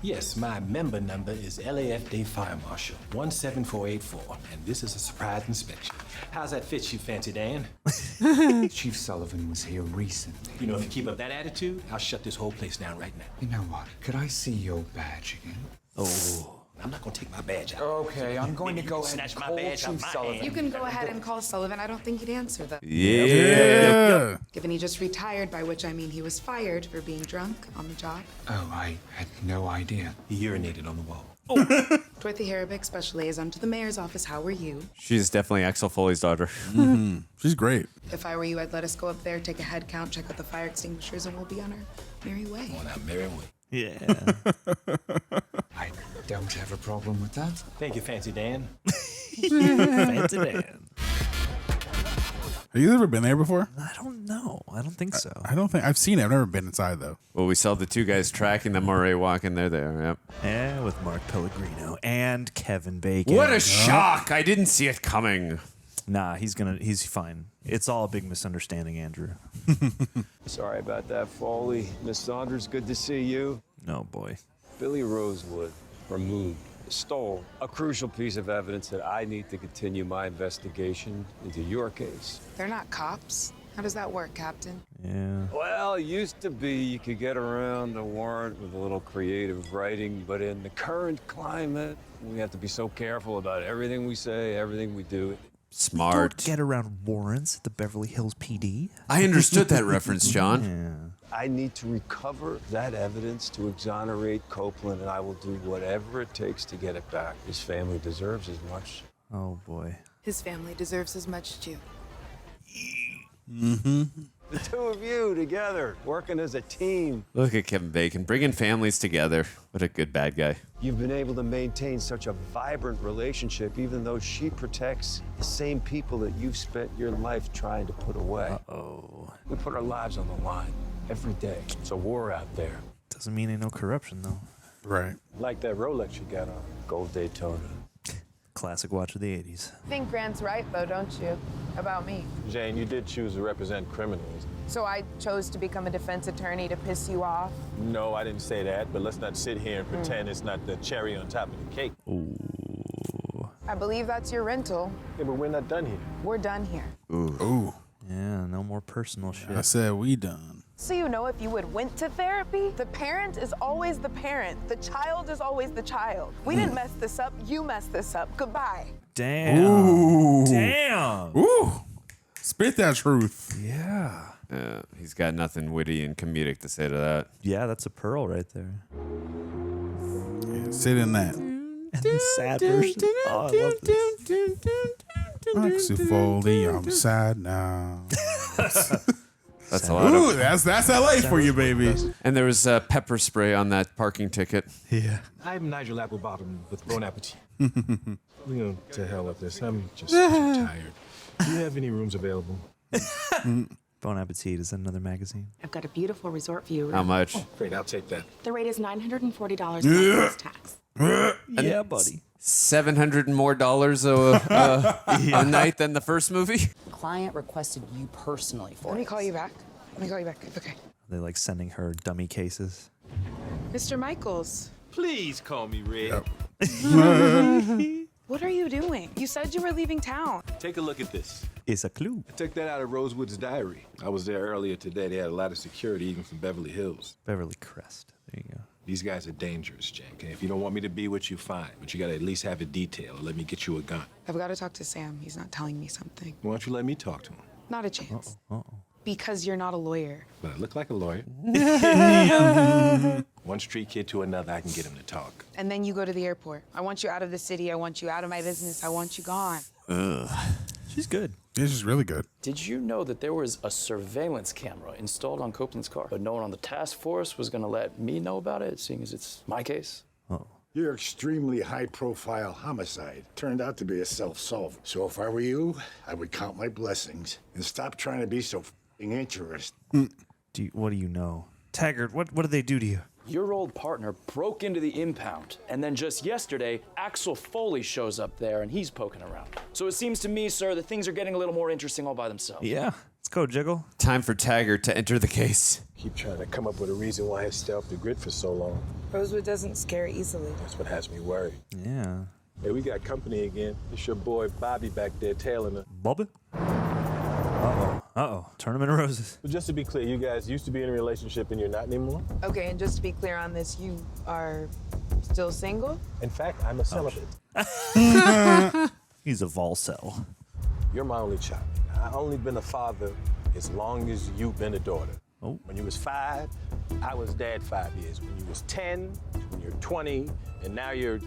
Yes, my member number is LAF Day Fire Marshal 17484, and this is a surprise inspection. How's that fit you, Fancy Dan? Chief Sullivan was here recently. You know, if you keep up that attitude, I'll shut this whole place down right now. You know what? Could I see your badge again? Oh. I'm not gonna take my badge out. Okay, I'm going to go ahead and call Chief Sullivan. You can go ahead and call Sullivan. I don't think he'd answer though. Yeah. Given he just retired, by which I mean he was fired for being drunk on the job. Oh, I had no idea. He urinated on the wall. Dorothy Harabic, Special Liaison to the Mayor's Office. How are you? She's definitely Axel Foley's daughter. She's great. If I were you, I'd let us go up there, take a head count, check out the fire extinguishers, and we'll be on our merry way. On our merry way. Yeah. I don't have a problem with that. Thank you, Fancy Dan. Fancy Dan. Have you ever been there before? I don't know. I don't think so. I don't think I've seen it. I've never been inside though. Well, we saw the two guys tracking them already walking. They're there. Yep. Yeah, with Mark Pellegrino and Kevin Bacon. What a shock! I didn't see it coming. Nah, he's fine. It's all a big misunderstanding, Andrew. Sorry about that, Foley. Miss Saunders, good to see you. No, boy. Billy Rosewood removed, stole a crucial piece of evidence that I need to continue my investigation into your case. They're not cops. How does that work, Captain? Yeah. Well, it used to be you could get around a warrant with a little creative writing, but in the current climate, we have to be so careful about everything we say, everything we do. Smart. Don't get around warrants at the Beverly Hills PD. I understood that reference, John. I need to recover that evidence to exonerate Copeland, and I will do whatever it takes to get it back. His family deserves as much. Oh, boy. His family deserves as much, too. Mm-hmm. The two of you together, working as a team. Look at Kevin Bacon, bringing families together. What a good bad guy. You've been able to maintain such a vibrant relationship, even though she protects the same people that you've spent your life trying to put away. Uh-oh. We put our lives on the line every day. It's a war out there. Doesn't mean ain't no corruption, though. Right. Like that Rolex you got on. Gold Daytona. Classic watch of the 80s. I think Grant's right, though, don't you? About me. Jane, you did choose to represent criminals. So I chose to become a defense attorney to piss you off? No, I didn't say that, but let's not sit here and pretend it's not the cherry on top of the cake. Ooh. I believe that's your rental. Yeah, but we're not done here. We're done here. Ooh. Yeah, no more personal shit. I said we done. So you know, if you would went to therapy, the parent is always the parent. The child is always the child. We didn't mess this up. You messed this up. Goodbye. Damn. Ooh. Damn. Ooh. Spit that truth. Yeah. He's got nothing witty and comedic to say to that. Yeah, that's a pearl right there. Yeah, sit in that. And the sad version. Oh, I love this. Axel Foley, I'm sad now. That's a lot Ooh, of. that's LA for you, baby. And there was pepper spray on that parking ticket. Yeah. I'm Nigel Applebottom with Bon Appetit. We're going to hell with this. I'm just too tired. Do you have any rooms available? Bon Appetit is another magazine. I've got a beautiful resort view. How much? Great, I'll take that. The rate is $940 plus tax. Yeah, buddy. $700 more a night than the first movie? Client requested you personally for Let me it. call you back. Okay. They like sending her dummy cases. Mr. Michaels, Please call me Red. what are you doing? You said you were leaving town. Take a look at this. It's a clue. I took that out of Rosewood's diary. I was there earlier today. They had a lot of security, even from Beverly Hills. Beverly Crest. There you go. These guys are dangerous, Jane. Okay? If you don't want me to be with you, fine. But you gotta at least have a detail or let me get you a gun. I've got to talk to Sam. He's not telling me something. Why don't you let me talk to him? Not a chance. Uh-oh. Because you're not a lawyer. But I look like a lawyer. One street kid to another, I can get him to talk. And then you go to the airport. I want you out of the city. I want you out of my business. I want you gone. She's good. This is really good. Did you know that there was a surveillance camera installed on Copeland's car, but no one on the task force was going to let me know about it, seeing as it's my case? Oh. Your extremely high-profile homicide turned out to be a self-solver. So if I were you, I would count my blessings and stop trying to be so f***ing interested. What do you know? Taggart, what did they do to you? Your old partner broke into the impound, and then just yesterday, Axel Foley shows up there, and he's poking around. So it seems to me, sir, that things are getting a little more interesting all by themselves. Yeah. Let's go, Jiggle. Time for Taggart to enter the case. Keep trying to come up with a reason why he stayed off the grid for so long. Rosewood doesn't scare easily. That's what has me worried. Yeah. Hey, we got company again. It's your boy Bobby back there tailing her. Bobby? Uh-oh. Tournament of Roses. But just to be clear, you guys used to be in a relationship and you're not anymore? Okay, and just to be clear on this, you are still single? In fact, I'm a celibate. He's a Volcel. You're my only child. I've only been a father as long as you've been a daughter. Oh. When you was 5, I was dad 5 years. When you was 10, when you're 20, and now you're...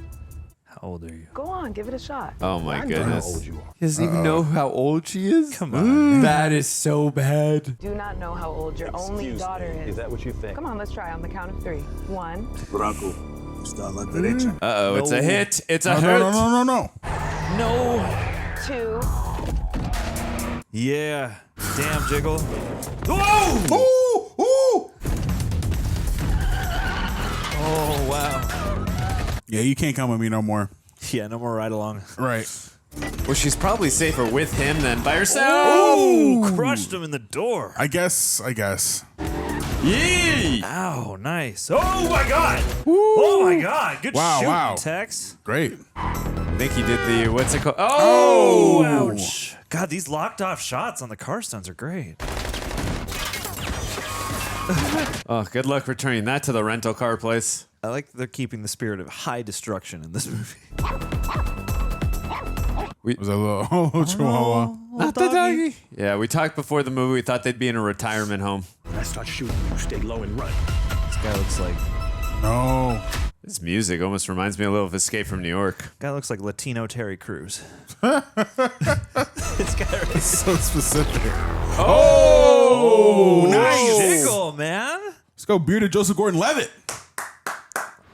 How old are you? Go on, give it a shot. Oh my I know goodness. how old you are. He doesn't even know how old she is? Come on. That is so bad. Do not know how old your only Excuse daughter me. is. Is that what you think? Come on, let's try on the count of 3. 1. Branco, está a la derecha. Uh-oh, it's a hit. It's a hit. No. No. 2. Yeah. Damn, Jiggle. Whoa! Ooh! Oh, wow. Yeah, you can't come with me no more. Yeah, no more ride along. Right. Well, she's probably safer with him than by herself. Oh, crushed him in the door. I guess. Yee! Ow, nice. Oh my God. Oh my God. Good shooting, Tex. Great. I think he did the, what's it called? Oh! Ouch. God, these locked off shots on the car stunts are great. Oh, good luck returning that to the rental car place. I like they're keeping the spirit of high destruction in this movie. was a little chihuahua. Not the doggy. Yeah, we talked before the movie. We thought they'd be in a retirement home. When I start shooting, you stay low and run. This guy looks like... No. This music almost reminds me a little of Escape from New York. Guy looks like Latino Terry Crews. This guy is so specific. Oh, nice. Jiggle, man. Let's go, bearded Joseph Gordon-Levitt.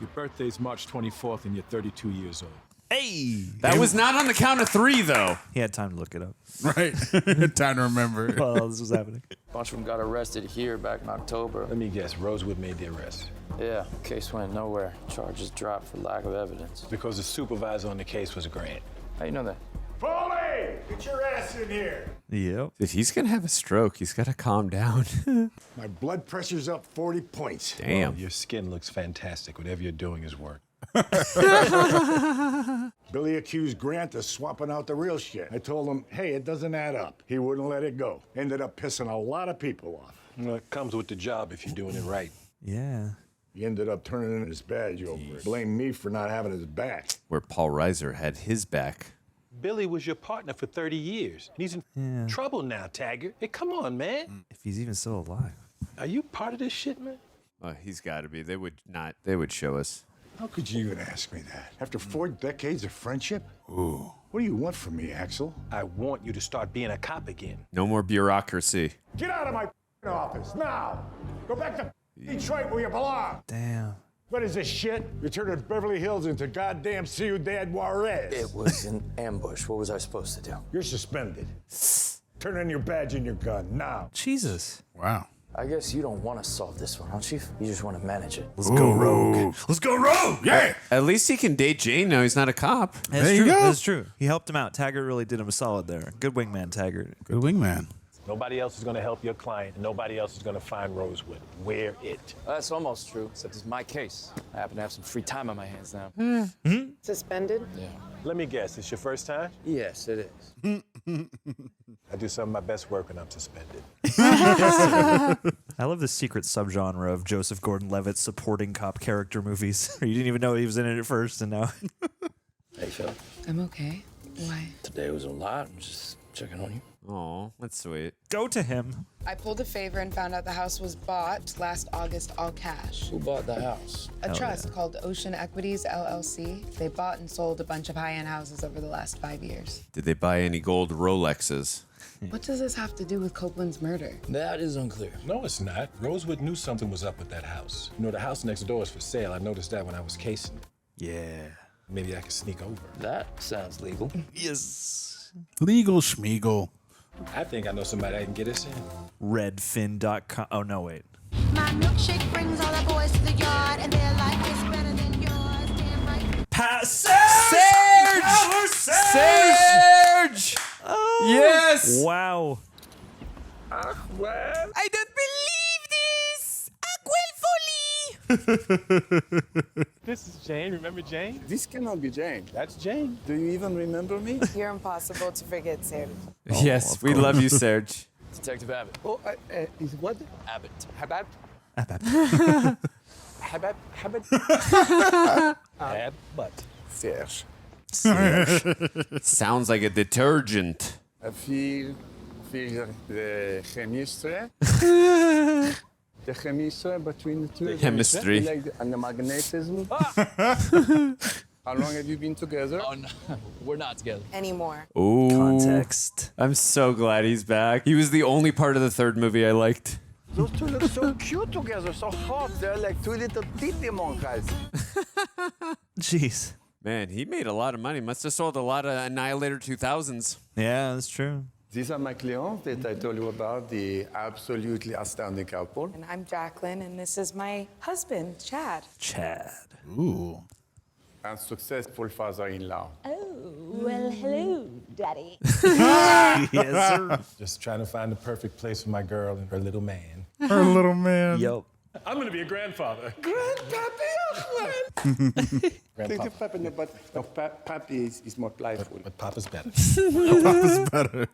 Your birthday's March 24th and you're 32 years old. Hey! That was not on the count of 3, though. He had time to look it up. Right. Time to remember. Well, this was happening. A bunch of them got arrested here back in October. Let me guess, Rosewood made the arrest. Yeah, case went nowhere. Charges dropped for lack of evidence. Because the supervisor on the case was Grant. How you know that? Foley, get your ass in here. Yep. If he's going to have a stroke, he's got to calm down. My blood pressure's up 40 points. Damn. Well, your skin looks fantastic. Whatever you're doing is work. Billy accused Grant of swapping out the real shit. I told him, hey, it doesn't add up. He wouldn't let it go. Ended up pissing a lot of people off. Well, it comes with the job if you're doing it right. Yeah. He ended up turning in his badge over it. Blamed me for not having his back. Where Paul Reiser had his back. Billy was your partner for 30 years. And he's in trouble now, Taggart. Hey, come on, man. If he's even still alive. Are you part of this shit, man? Oh, he's got to be. They would not. They would show us. How could you even ask me that? After 4 decades of friendship? Ooh. What do you want from me, Axel? I want you to start being a cop again. No more bureaucracy. Get out of my office, now! Go back to Detroit where you belong! Damn. What is this shit? You turned Beverly Hills into goddamn Ciudad Juarez. It was an ambush. What was I supposed to do? You're suspended. Turn in your badge and your gun, now. Jesus. Wow. I guess you don't want to solve this one, huh, Chief? You just want to manage it. Let's go rogue. Let's go rogue. Yeah. At least he can date Jane now. He's not a cop. That's There you true. go. That's true. He helped him out. Taggart really did him a solid there. Good wingman, Taggart. Good wingman. Nobody else is going to help your client, and nobody else is going to find Rosewood. Wear it. That's almost true, except it's my case. I happen to have some free time on my hands now. Suspended? Yeah. Let me guess, it's your first time? Yes, it is. I do some of my best work when I'm suspended. I love the secret subgenre of Joseph Gordon-Levitt supporting cop character movies. You didn't even know he was in it at first, and now... Hey, Phil. I'm okay. Why? Today was a lot. I'm just checking on you. Oh, that's sweet. Go to him. I pulled a favor and found out the house was bought last August, all cash. Who bought the house? A trust called Ocean Equities, LLC. They bought and sold a bunch of high-end houses over the last 5 years. Did they buy any gold Rolexes? What does this have to do with Copeland's murder? That is unclear. No, it's not. Rosewood knew something was up with that house. You know, the house next door is for sale. I noticed that when I was casing it. Yeah. Maybe I could sneak over. That sounds legal. Yes. Legal schmeagle. I think I know somebody that can get us in. Redfin.com. Oh, no, wait. My milkshake brings all the boys to the yard, and their life is better than yours. Damn right. Serge! Oh. Yes! Wow. I don't believe this! This is Jane. Remember Jane? This cannot be Jane. That's Jane. Do you even remember me? You're impossible to forget, Serge. Yes, we love you, Serge. Detective Abbott. Oh, is what? Abbott. Habab? Habab? Abbott. Serge. Sounds like a detergent. I feel the chemistry. The chemistry between the two. The chemistry. And the magnetism. How long have you been together? Oh, no. We're not together. Anymore. Ooh. Context. I'm so glad he's back. He was the only part of the third movie I liked. Those two look so cute together, so hot. They're like two little titi monkeys. Jeez. Man, he made a lot of money. Must have sold a lot of Annihilator 2000s. Yeah, that's true. These are my clients that I told you about, the absolutely astounding couple. And I'm Jacqueline, and this is my husband, Chad. Chad. Ooh. And successful father-in-law. Oh, well, hello, Daddy. Yes, sir. Just trying to find the perfect place for my girl and her little man. Her little man. Yup. I'm going to be a grandfather. Grandpappy. Grandpa. Pappy, no, but no, Pappy is more playful. But Papa's better. Papa's better.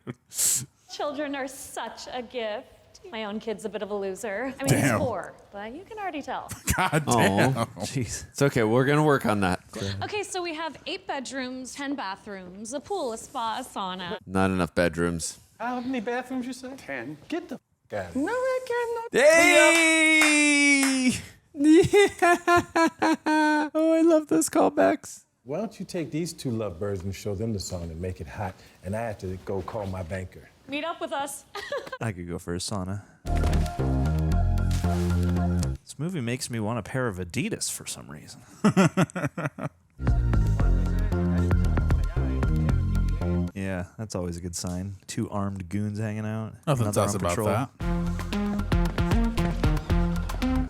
Children are such a gift. My own kid's a bit of a loser. I mean, he's 4, but you can already tell. God damn. Jeez. It's okay. We're going to work on that. Okay, so we have 8 bedrooms, 10 bathrooms, a pool, a spa, a sauna. Not enough bedrooms. How many bathrooms you say? 10. Get the f out. No, I cannot. Hey! Yeah. Oh, I love those callbacks. Why don't you take these 2 lovebirds and show them the song and make it hot, and I have to go call my banker. Meet up with us. I could go for a sauna. This movie makes me want a pair of Adidas for some reason. Yeah, that's always a good sign. 2 armed goons hanging out. Nothing another sus on about patrol. that.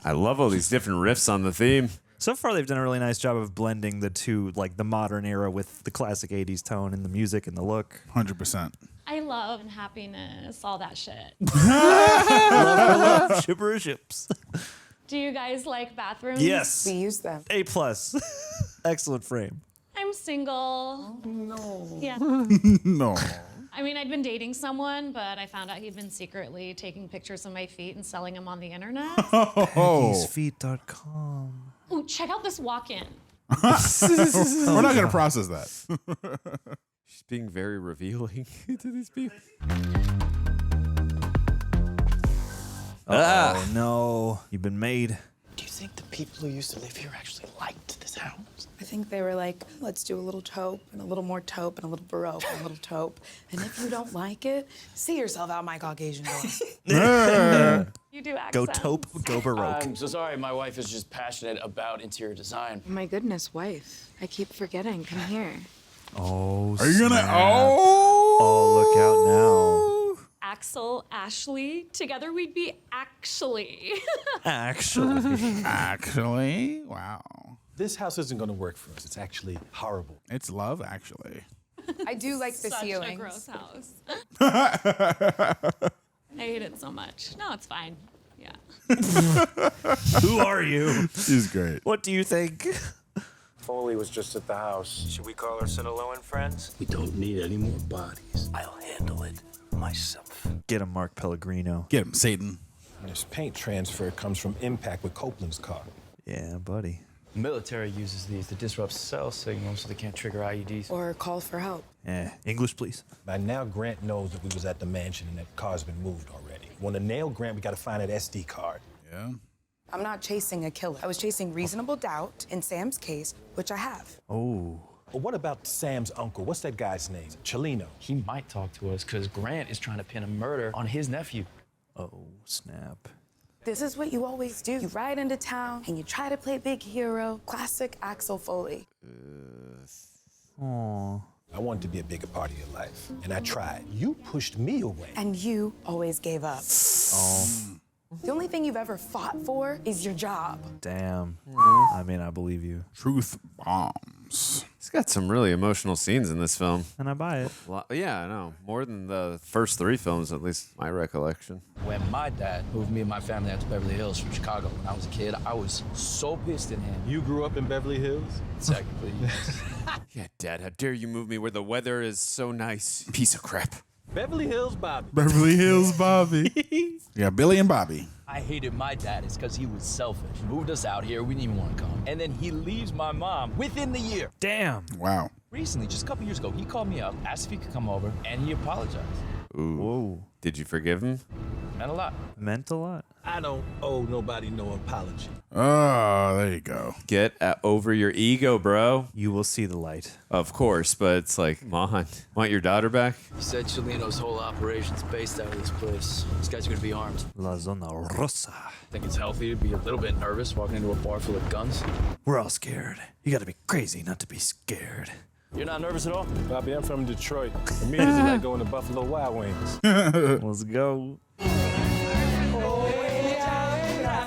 I love all these different riffs on the theme. So far, they've done a really nice job of blending the two, like the modern era with the classic 80s tone and the music and the look. 100%. I love and happiness, all that shit. love, shipper ships. Do you guys like bathrooms? Yes. We use them. A+. Excellent frame. I'm single. Oh, no. Yeah. No. I mean, I'd been dating someone, but I found out he'd been secretly taking pictures of my feet and selling them on the internet. Peggy'sFeet.com. Ooh, check out this walk-in. We're not going to process that. She's being very revealing to these people. Oh, no. You've been made. Do you think the people who used to live here actually liked this house? I think they were like, let's do a little taupe and a little more taupe and a little baroque and a little taupe. And if you don't like it, see yourself out my Caucasian door. You do accents. Go taupe, go baroque. I'm so sorry. My wife is just passionate about interior design. My goodness, wife. I keep forgetting. Come here. Oh, Are you going to? snap. Oh. Oh, look out now. Axel, Ashley, together we'd be actually. Actually? Wow. This house isn't going to work for us. It's actually horrible. It's love, actually. I do like the Such ceilings. a gross house. I hate it so much. No, it's fine. Yeah. Who are you? She's great. What do you think? Foley was just at the house. Should we call her Sinaloa and friends? We don't need any more bodies. I'll handle it myself. Get him, Mark Pellegrino. Get him, Satan. This paint transfer comes from impact with Copeland's car. Yeah, buddy. Military uses these to disrupt cell signals so they can't trigger IEDs. Or call for help. English, please. By now, Grant knows that we was at the mansion and that car's been moved already. Want to nail Grant, we got to find that SD card. Yeah. I'm not chasing a killer. I was chasing reasonable doubt in Sam's case, which I have. Oh. Well, what about Sam's uncle? What's that guy's name? Chelino. He might talk to us because Grant is trying to pin a murder on his nephew. Oh, snap. This is what you always do. You ride into town and you try to play big hero. Classic Axel Foley. Aww. I wanted to be a bigger part of your life, and I tried. You pushed me away. And you always gave up. Oh. The only thing you've ever fought for is your job. Damn. I mean, I believe you. Truth bombs. It's got some really emotional scenes in this film. And I buy it. Yeah, I know. More than the first 3 films, at least my recollection. When my dad moved me and my family out to Beverly Hills from Chicago when I was a kid, I was so pissed at him. You grew up in Beverly Hills? Technically, yes. Yeah, Dad, how dare you move me where the weather is so nice? Piece of crap. Beverly Hills Bobby. Beverly Hills Bobby. Yeah, Billy and Bobby. I hated my dad. It's because he was selfish. Moved us out here. We didn't even want to come. And then he leaves my mom within the year. Damn. Wow. Recently, just a couple years ago, he called me up, asked if he could come over, and he apologized. Ooh. Whoa. Did you forgive him? Meant a lot. Meant a lot. I don't owe nobody no apology. Oh, there you go. Get over your ego, bro. You will see the light. Of course, but it's like, come on. Want your daughter back? He said Chelino's whole operation's based out of this place. These guys are going to be armed. La Zona Rosa. I think it's healthy to be a little bit nervous walking into a bar full of guns. We're all scared. You gotta be crazy not to be scared. You're not nervous at all? Bobby, I'm from Detroit. For me, it's like going to Buffalo Wild Wings. Let's go.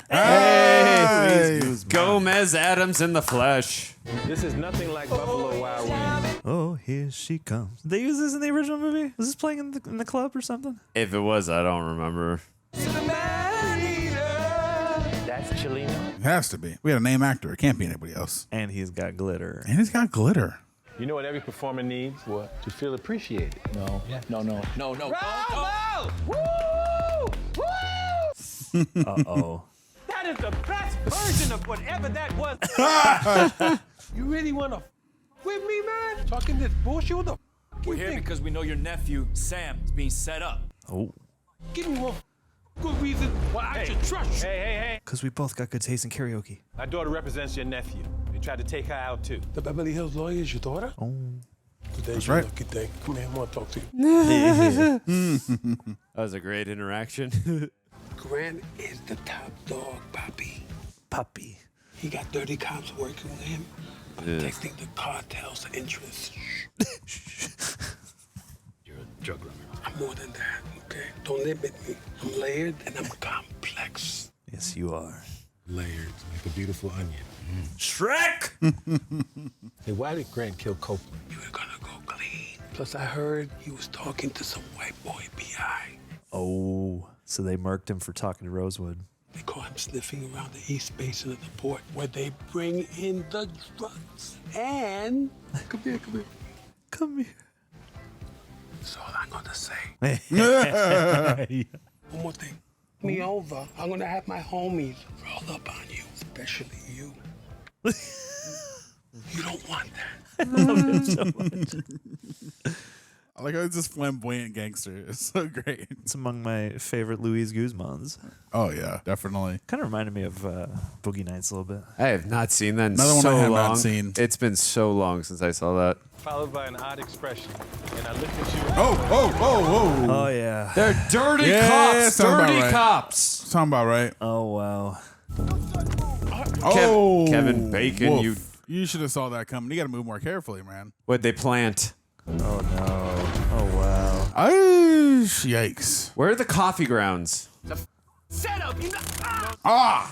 Hey! Gomez Adams in the flesh. This is nothing like Buffalo Wild Wings. Oh, here she comes. Did they use this in the original movie? Was this playing in the club or something? If it was, I don't remember. That's Chelino? It has to be. We had a name actor. It can't be anybody else. And he's got glitter. And he's got glitter. You know what every performer needs? What? To feel appreciated. No. Yeah. No. Bravo! Woo! Woo! Uh-oh. That is the best version of whatever that was. You really want to with me, man? Talking this bullshit? What the We're here because we know your nephew, Sam, is being set up. Oh. Give me one good reason why I should trust you. Hey. Because we both got good taste in karaoke. My daughter represents your nephew. They tried to take her out, too. The Beverly Hills lawyer is your daughter? Oh. Today's That's your right. lucky day. Come here, I want to talk to you. That was a great interaction. Grant is the top dog, Puppy. He got 30 cops working with him, protecting the cartel's interests. You're a drug runner. I'm more than that, okay? Don't limit me. I'm layered and I'm complex. Yes, you are. Layered like a beautiful onion. Shrek! Hey, why did Grant kill Copeland? You were gonna go clean. Plus, I heard he was talking to some white boy PI. Oh, so they murked him for talking to Rosewood. They caught him sniffing around the east basin of the port where they bring in the drugs. And come here. Come here. That's all I'm gonna say. One more thing. Me over. I'm gonna have my homies roll up on you, especially you. You don't want that. I love him so much. I like how he's this flamboyant gangster. It's so great. It's among my favorite Luis Guzmán's. Oh, yeah, definitely. Kind of reminded me of Boogie Nights a little bit. I have not seen that in Another one so I have long. not seen. It's been so long since I saw that. Followed by an odd expression. And I looked at you. Oh, yeah. They're dirty Yeah, cops. sound about Dirty right. cops. Sound about right. Oh, wow. Kevin Bacon, woof. You should have saw that coming. You got to move more carefully, man. What'd they plant? Oh, no. Oh, wow. Yikes. Where are the coffee grounds? Shut up, you know.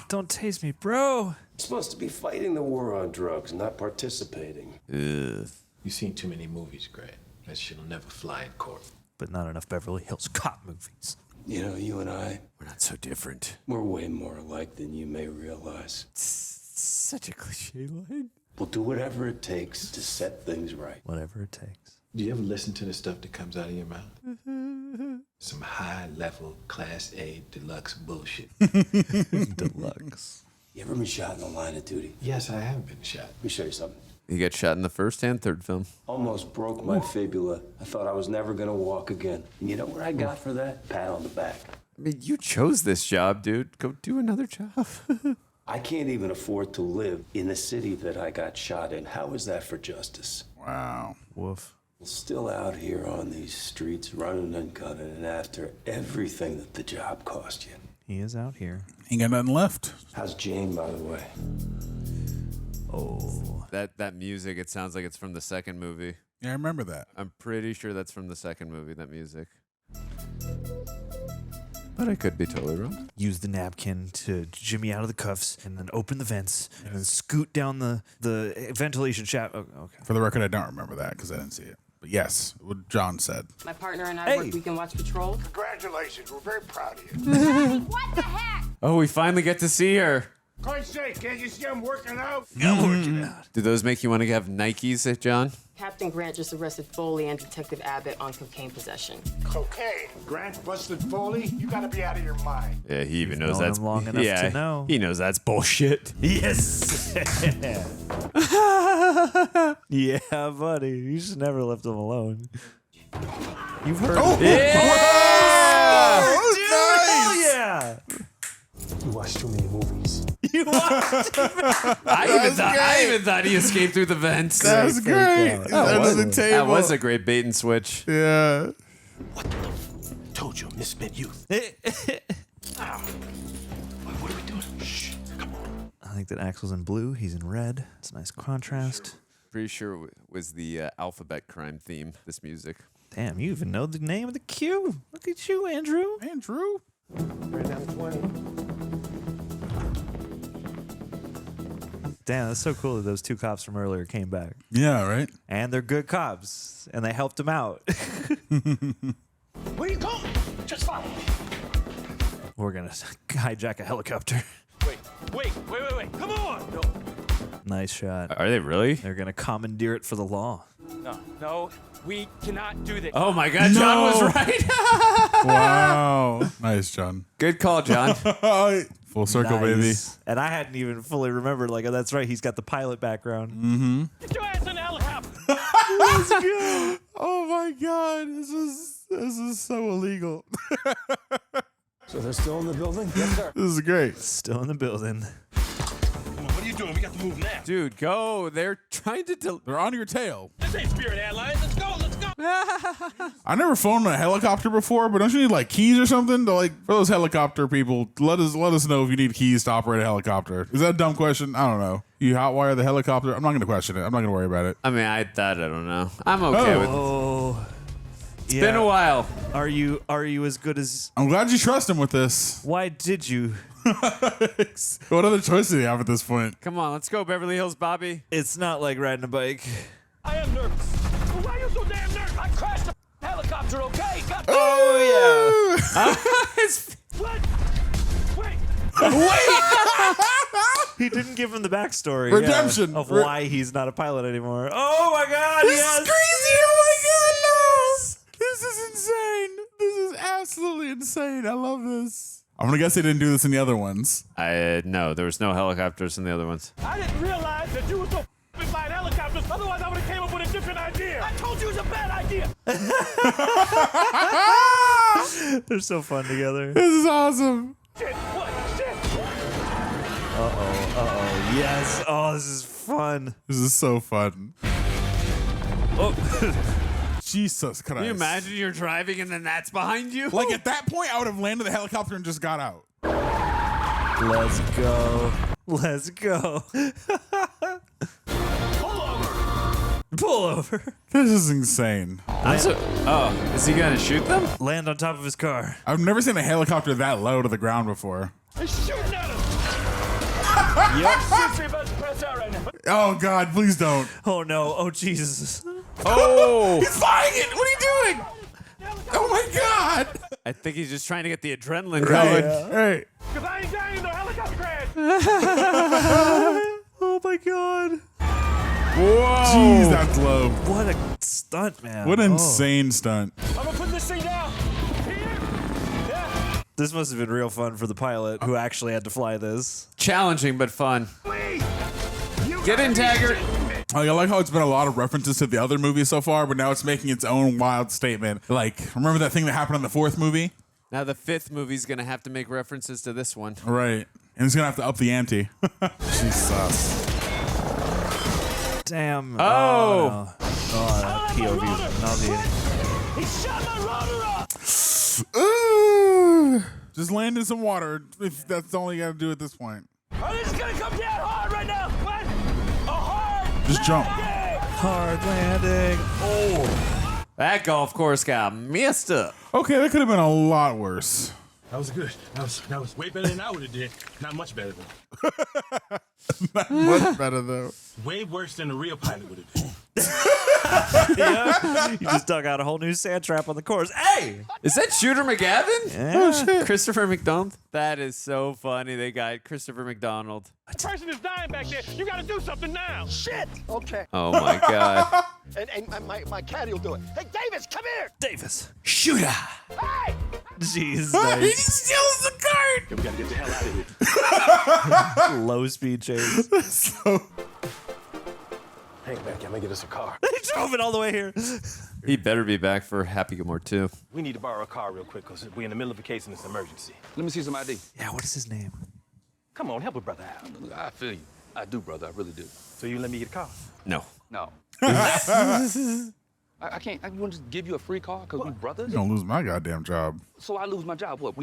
Don't tase me, bro. You're supposed to be fighting the war on drugs, not participating. Ugh. You've seen too many movies, Grant. That shit'll never fly in court. But not enough Beverly Hills Cop movies. You know, you and I, We're not so different. we're way more alike than you may realize. Such a cliche line. We'll do whatever it takes to set things right. Whatever it takes. Do you ever listen to the stuff that comes out of your mouth? Some high-level, Class A, deluxe bullshit. Deluxe. You ever been shot in the line of duty? Yes, I have been shot. Let me show you something. He got shot in the first and third film. Almost broke my fibula. I thought I was never gonna walk again. And you know what I got for that? Pat on the back. I mean, you chose this job, dude. Go do another job. I can't even afford to live in the city that I got shot in. How is that for justice? Wow. Woof. Still out here on these streets, running and gunning, and after everything that the job cost you. He is out here. Ain't got nothing left. How's Jane, by the way? Oh. That music, it sounds like it's from the second movie. Yeah, I remember that. I'm pretty sure that's from the second movie, that music. But I could be totally wrong. Use the napkin to jimmy out of the cuffs and then open the vents and then scoot down the ventilation shaft. Oh, okay. For the record, I don't remember that because I didn't see it. But yes, what John said. My partner and I work Weekend Watch Patrol. Congratulations, we're very proud of you. What the heck? Oh, we finally get to see her. Christ's sake, can't you see I'm working out? I'm working out. Do those make you want to have Nikes, John? Captain Grant just arrested Foley and Detective Abbott on cocaine possession. Cocaine. Grant busted Foley? You gotta be out of your mind. Yeah, he even You've knows known that's him long enough to know. He knows that's bullshit. Yes. Yeah, buddy. You just never left him alone. You've heard. Oh, yeah! Oh, yeah. You watch too many movies. You watched I even thought he escaped through the vents. That was great. Under the table. That was a great bait and switch. Yeah. What the Told you, misspent youth. What are we doing? Shh, come on. I think that Axel's in blue. He's in red. It's a nice contrast. Pretty sure it was the alphabet crime theme, this music. Damn, you even know the name of the cue. Look at you, Andrew. Andrew. Right down to 20. Damn, that's so cool that those two cops from earlier came back. Yeah, right? And they're good cops, and they helped him out. Where you going? Just follow me. We're going to hijack a helicopter. Wait. Come on. Nice shot. Are they really? They're going to commandeer it for the law. No. We cannot do this. Oh my God, John was right. Wow. Nice, John. Good call, John. Full circle, baby. And I hadn't even fully remembered. Like, oh, that's right. He's got the pilot background. Mm-hmm. Get your ass in the helicopter. Let's go. Oh my God. This is so illegal. So they're still in the building? Yes, sir. This is great. Still in the building. Come on, what are you doing? We got to move now. Dude, go. They're trying to... They're on your tail. This ain't Spirit Airlines. Let's go. Let's go. I never flown a helicopter before, but don't you need like keys or something to like for those helicopter people? Let us know if you need keys to operate a helicopter. Is that a dumb question? I don't know. You hotwire the helicopter? I'm not going to question it. I'm not going to worry about it. I mean, I don't know. I'm okay with it. Oh. It's been a while. Are you as good as... I'm glad you trust him with this. Why did you? What other choice do you have at this point? Come on, let's go, Beverly Hills Bobby. It's not like riding a bike. I am nervous. Why are you so damn nervous? I crashed the helicopter, okay? Oh, yeah. What? Wait. He didn't give him the backstory. Redemption. Of why he's not a pilot anymore. Oh, my God. This yes. is crazy. Oh, my God, no. This is insane. This is absolutely insane. I love this. I'm going to guess they didn't do this in the other ones. No, there was no helicopters in the other ones. I didn't realize that you were so flying helicopters. Otherwise, I would have came up with a different idea. I told you it was a bad idea. They're so fun together. This is awesome. Shit, what? Shit. Uh-oh. Yes. Oh, this is fun. This is so fun. Oh. Jesus Christ. Can you imagine you're driving and then that's behind you? Like at that point, I would have landed the helicopter and just got out. Let's go. Let's go. Pull over. This is insane. Is he going to shoot them? Land on top of his car. I've never seen a helicopter that low to the ground before. He's shooting at us. Yep. Seriously about to pass out right now. Oh, God, please don't. Oh, no. Oh, Jesus. Oh! He's flying it! What are you doing? Oh, my God! I think he's just trying to get the adrenaline going. Right. Because I ain't dying in no helicopter crash. Oh, my God. Whoa! Jeez, that's low. What a stunt, man. What an insane stunt. I'm going to put this thing down. Here. Yeah. This must have been real fun for the pilot who actually had to fly this. Challenging, but fun. Get in, Taggart. I like how it's been a lot of references to the other movies so far, but now it's making its own wild statement. Like, remember that thing that happened in the fourth movie? Now the fifth movie's going to have to make references to this one. Right. And it's going to have to up the ante. Jesus. Damn. Oh. No. Oh, that POV is nauseating. He shot my rotor up. Just land in some water if that's all you got to do at this point. Oh, this is going to come down hard right now. What? A hard Just jump. Hard landing. Oh. That golf course got messed up. Okay, that could have been a lot worse. That was good. That was way better than I would have did. Not much better though. Not much better though. Way worse than the real pilot would have been. Yeah. You just dug out a whole new sand trap on the course. Hey! Is that Shooter McGavin? Yeah. Oh, shit. Christopher McDonald? That is so funny. They got Christopher McDonald. The person is dying back there. You got to do something now. Shit! Okay. Oh my God. And my caddy will do it. Hey, Davis, come here! Davis. Shooter. Hey! Jeez. He Nice. steals the cart. We got to get the hell out of here. Low speed chase. So Hey, man, can I get us a car? He drove it all the way here. He better be back for Happy Gilmore 2. We need to borrow a car real quick because we're in the middle of a case and it's an emergency. Let me see some ID. Yeah, what is his name? Come on, help a brother out. I feel you. I do, brother. I really do. So you let me get a car? No. No. I can't. I want to give you a free car because we brothers. you're gonna lose my goddamn job. So I lose my job. What?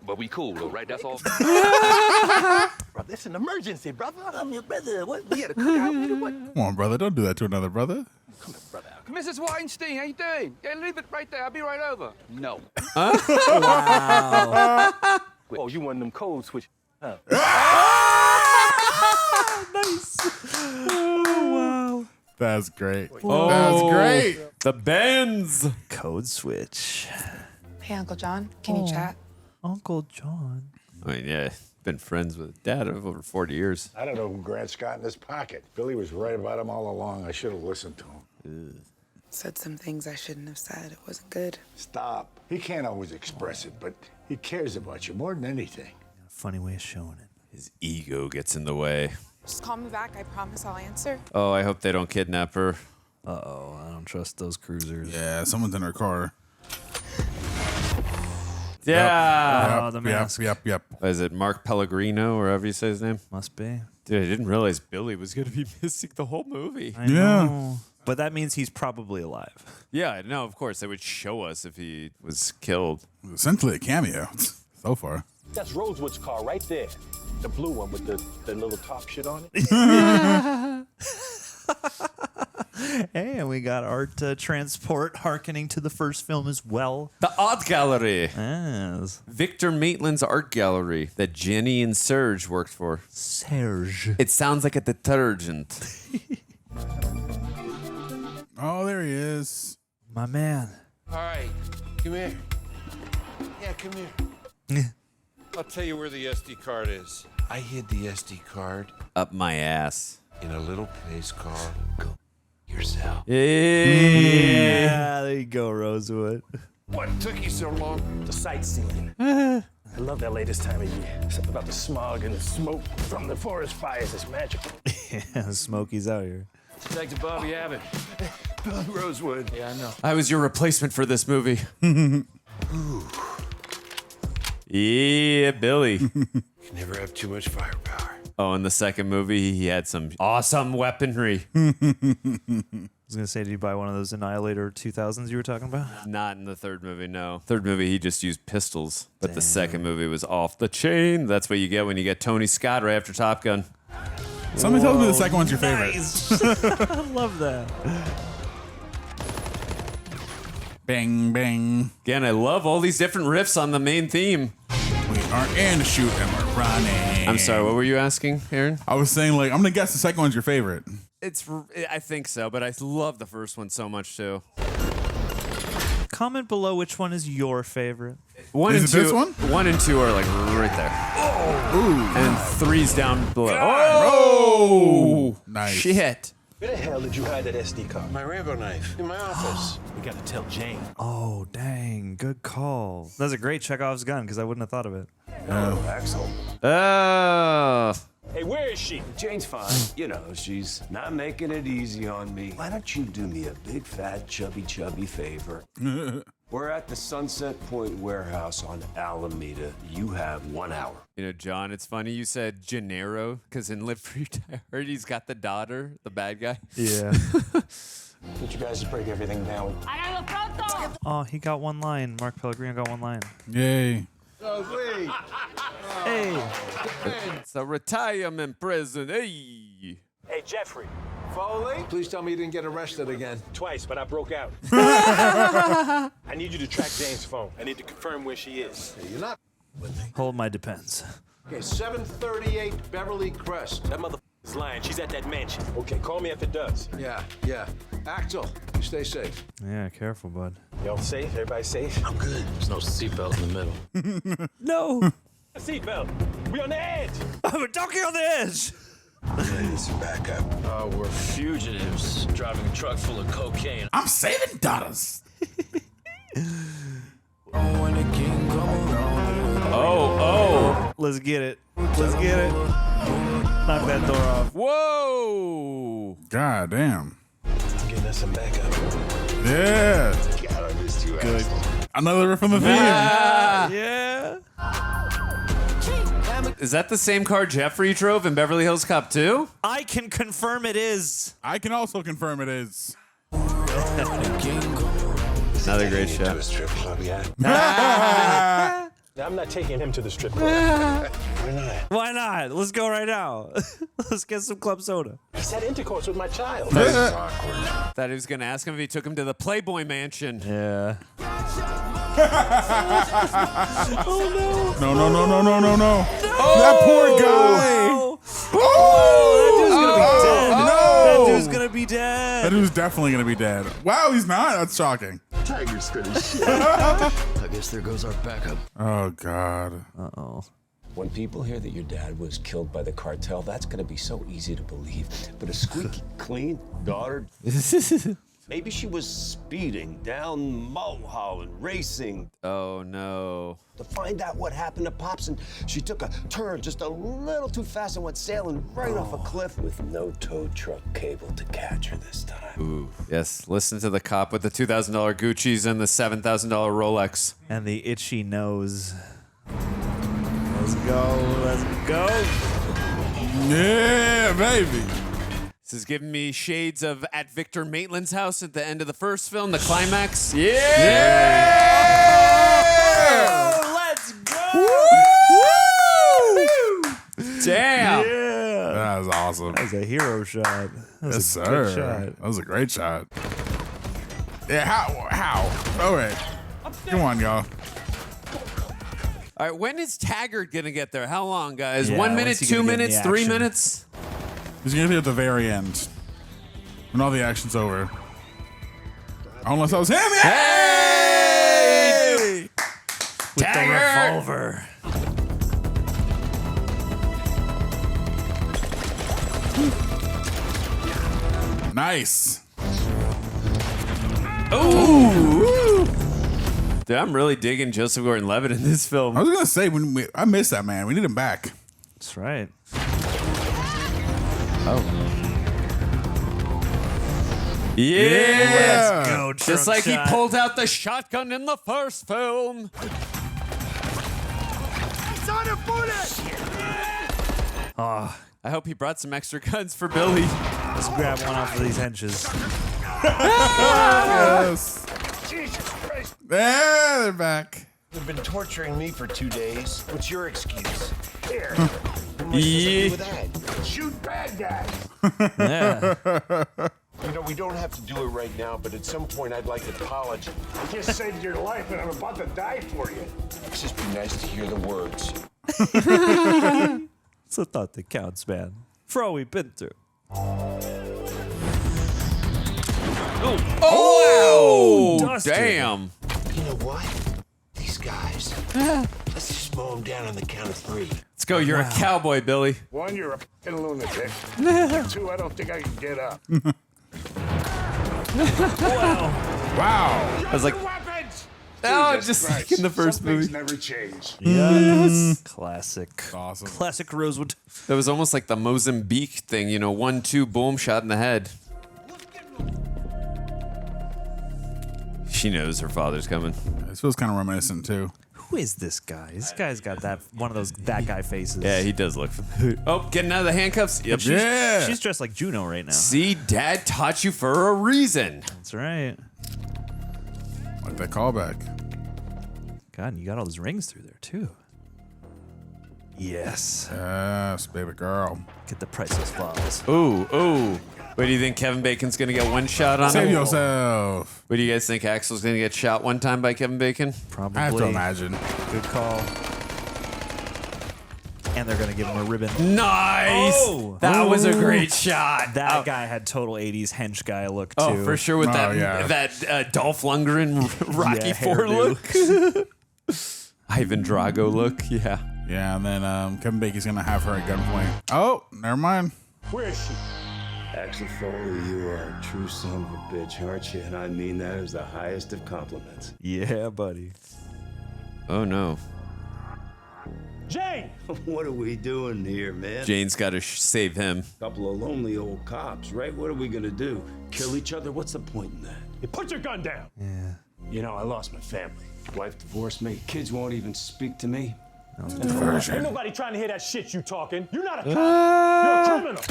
But we cool though, right? That's all. Brother, it's an emergency, brother. I'm your brother. What? We had a cookout. What? Come on, brother. Don't do that to another brother. Come here, brother. Mrs. Weinstein, how you doing? Yeah, leave it right there. I'll be right over. No. Wow. Oh, you one of them code switch. Huh? Nice. Oh, wow. That's great. Oh, That's great. The Benz. Code switch. Hey, Uncle John, can you chat? Uncle John. I mean, yeah, been friends with Dad of over 40 years. I don't know who Grant's got in his pocket. Billy was right about him all along. I should have listened to him. Said some things I shouldn't have said. It wasn't good. Stop. He can't always express it, but he cares about you more than anything. Funny way of showing it. His ego gets in the way. Just call me back. I promise I'll answer. Oh, I hope they don't kidnap her. Uh-oh, I don't trust those cruisers. Yeah, someone's in her car. Yeah. Oh, the mask. Yep. Is it Mark Pellegrino, or however you say his name? Must be. Dude, I didn't realize Billy was going to be missing the whole movie. I know. But that means he's probably alive. Yeah, no, of course. They would show us if he was killed. Essentially a cameo so far. That's Rosewood's car right there. The blue one with the little top shit on it. Hey, and we got art transport hearkening to the first film as well. The Art Gallery. Yes. Victor Maitland's art gallery that Jenny and Serge worked for. Serge. It sounds like a detergent. Oh, there he is. My man. All right, come here. Yeah, come here. I'll tell you where the SD card is. I hid the SD card Up my ass. in a little place called Go Yourself. Yeah, there you go, Rosewood. What took you so long? The sightseeing. I love that latest time of year. Something about the smog and the smoke from the forest fires is magical. Yeah, Smokey's out here. Detective Bobby Abbott. Billy Rosewood. Yeah, I know. I was your replacement for this movie. Yeah, Billy. You never have too much firepower. Oh, in the second movie, he had some awesome weaponry. I was going to say, did you buy one of those Annihilator 2000s you were talking about? Not in the third movie, no. Third movie, he just used pistols. But the second movie was off the chain. That's what you get when you get Tony Scott right after Top Gun. Somebody tells me the second one's your favorite. Nice. I love that. Bang, bang. Again, I love all these different riffs on the main theme. We are in the shoot and we're running. I'm sorry, what were you asking, Aaron? I was saying, like, I'm going to guess the second one's your favorite. I think so, but I love the first one so much too. Comment below which one is your favorite. One Is and it two, this one? 1 and 2 are like right there. Ooh. And 3's down below. Oh! Nice. Shit. Where the hell did you hide that SD card? My Rambo knife in my office. We gotta tell Jane. Oh, dang. Good call. That's a great Chekhov's gun because I wouldn't have thought of it. Oh, Axel. Hey, where is she? Jane's fine. You know, she's not making it easy on me. Why don't you do me a big, fat, chubby favor? We're at the Sunset Point warehouse on Alameda. You have 1 hour. You know, John, it's funny you said Gennaro, because in Live Free I heard he's got the daughter, the bad guy. Yeah. Did you guys just break everything down? Oh, he got one line. Mark Pellegrino got one line. Yay. Hey. It's a retirement prison. Hey. Hey, Jeffrey. Foley? Please tell me you didn't get arrested again. Twice, but I broke out. I need you to track Jane's phone. I need to confirm where she is. Hey, you're not with me. Hold my depends. Okay, 738 Beverly Crest. That motherfucker's lying. She's at that mansion. Okay, call me if it does. Yeah. Axel, you stay safe. Yeah, careful, bud. Y'all safe? Everybody safe? I'm good. There's no seatbelt in the middle. No. Seatbelt. We on the edge. I'm a donkey on the edge. I need some backup. We're fugitives driving a truck full of cocaine. I'm saving dollars. Oh. Let's get it. Let's get it. Knock that door off. Whoa. God damn. I'm getting us some backup. Yeah. God, I missed you, Good. asshole. Another riff from the theme. Yeah. Is that the same car Jeffrey drove in Beverly Hills Cop 2? I can confirm it is. I can also confirm it is. Another great show. To a strip club, yeah. I'm not taking him to the strip club. Why not? Why not? Let's go right now. Let's get some club soda. He's had intercourse with my child. This is awkward. Thought he was going to ask him if he took him to the Playboy Mansion. Yeah. Oh no. No. That poor guy. That dude's gonna be dead. That dude's definitely gonna be dead. Wow, he's not? That's shocking. Tiger's gonna shit. I guess there goes our backup. Oh God. Uh-oh. When people hear that your dad was killed by the cartel, that's going to be so easy to believe. But a squeaky clean daughter. Maybe she was speeding down Mulholland, racing. Oh, no. To find out what happened to Pops, and she took a turn just a little too fast and went sailing right off a cliff with no tow truck cable to catch her this time. Ooh. Yes, listen to the cop with the $2,000 Gucci's and the $7,000 Rolex. And the itchy nose. Let's go. Let's go. Yeah, baby. This is giving me shades of at Victor Maitland's house at the end of the first film, the climax. Yeah! Oh, let's go! Woo! Damn! Yeah. That was awesome. That was a hero shot. That was Yes, a sir. good shot. That was a great shot. Yeah, how? All right. Come on, y'all. All right, when is Taggart going to get there? How long, guys? Yeah, 1 minute, when's he 2 gonna get in minutes, the 3 action? minutes? He's gonna be at the very end when all the action's over. Unless I was him. Hey! With Taggart! the revolver. Nice. Ooh! Dude, I'm really digging Joseph Gordon-Levitt in this film. I was gonna say I miss that man. We need him back. That's right. Oh. Yeah! Let's go, Just trunk like shot. he pulled out the shotgun in the first film. It's on a bullet! Oh, I hope he brought some extra guns for Billy. let's grab one off of these henches. Yes. Jesus Christ! Yeah, they're back. You've been torturing me for 2 days. What's your excuse? Here. What am I supposed to do with that? Shoot bad guys. Yeah. You know, we don't have to do it right now, but at some point I'd like an apology. I just saved your life and I'm about to die for you. It's just be nice to hear the words. It's a thought that counts, man. For all we've been through. Oh, Dusted. damn. You know what? These guys. Let's just mow them down on the count of 3. Let's go. You're a cowboy, Billy. 1, you're a fucking lunatic. 2, I don't think I can get up. Wow. I was like, Weapons! oh, Jesus just Christ. like in the first Some things movie. never change. Yes. Classic. Awesome. Classic Rosewood. That was almost like the Mozambique thing, 1, 2, boom, shot in the head. She knows her father's coming. This feels kind of reminiscent too. Who is this guy? This guy's got one of those that guy faces. Yeah, he does look. Oh, getting out of the handcuffs. Yep. Yeah. She's dressed like Juno right now. See, Dad taught you for a reason. That's right. Like that callback. God, and you got all those rings through there too. Yes. Yes, baby girl. Get the priceless files. Ooh, ooh. What do you think Kevin Bacon's going to get one shot on Save him? yourself. What do you guys think Axel's going to get shot one time by Kevin Bacon? Probably. I have to imagine. Good call. And they're going to give him a ribbon. Nice! Oh! That was a great shot. That guy had total 80s hench guy look, too. Oh, for sure with that Dolph Lundgren Rocky IV look. Ivan Drago look, yeah. Yeah, and then Kevin Bacon's going to have her at gunpoint. Oh, never mind. Where is she? Axel Foley, you are a true son of a bitch, aren't you? And I mean that as the highest of compliments. Yeah, buddy. Oh, no. Jane! What are we doing here, man? Jane's got to save him. Couple of lonely old cops, right? What are we gonna do? Kill each other? What's the point in that? You put your gun down. Yeah. You know, I lost my family. Wife divorced me. Kids won't even speak to me. Ain't nobody trying to hear that shit you talking. You're not a cop. You're a criminal.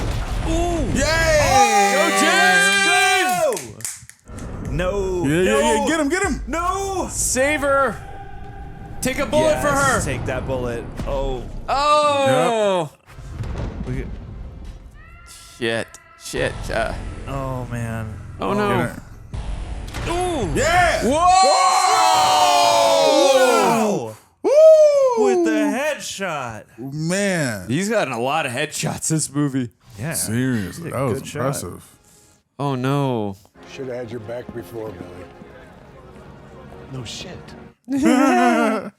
Ooh! Yay! Go, James! Go! No! Yeah. Get him! No! Save her! Take a bullet for her! Take that bullet. Oh. Oh! Yep. Shit. Oh, man. Oh, no. Ooh! Yeah! Whoa! Woo! With the headshot. Man. He's gotten a lot of headshots this movie. Yeah. Seriously. That was Good shot. impressive. Oh, no. Should have had your back before, Billy. No shit. Come here.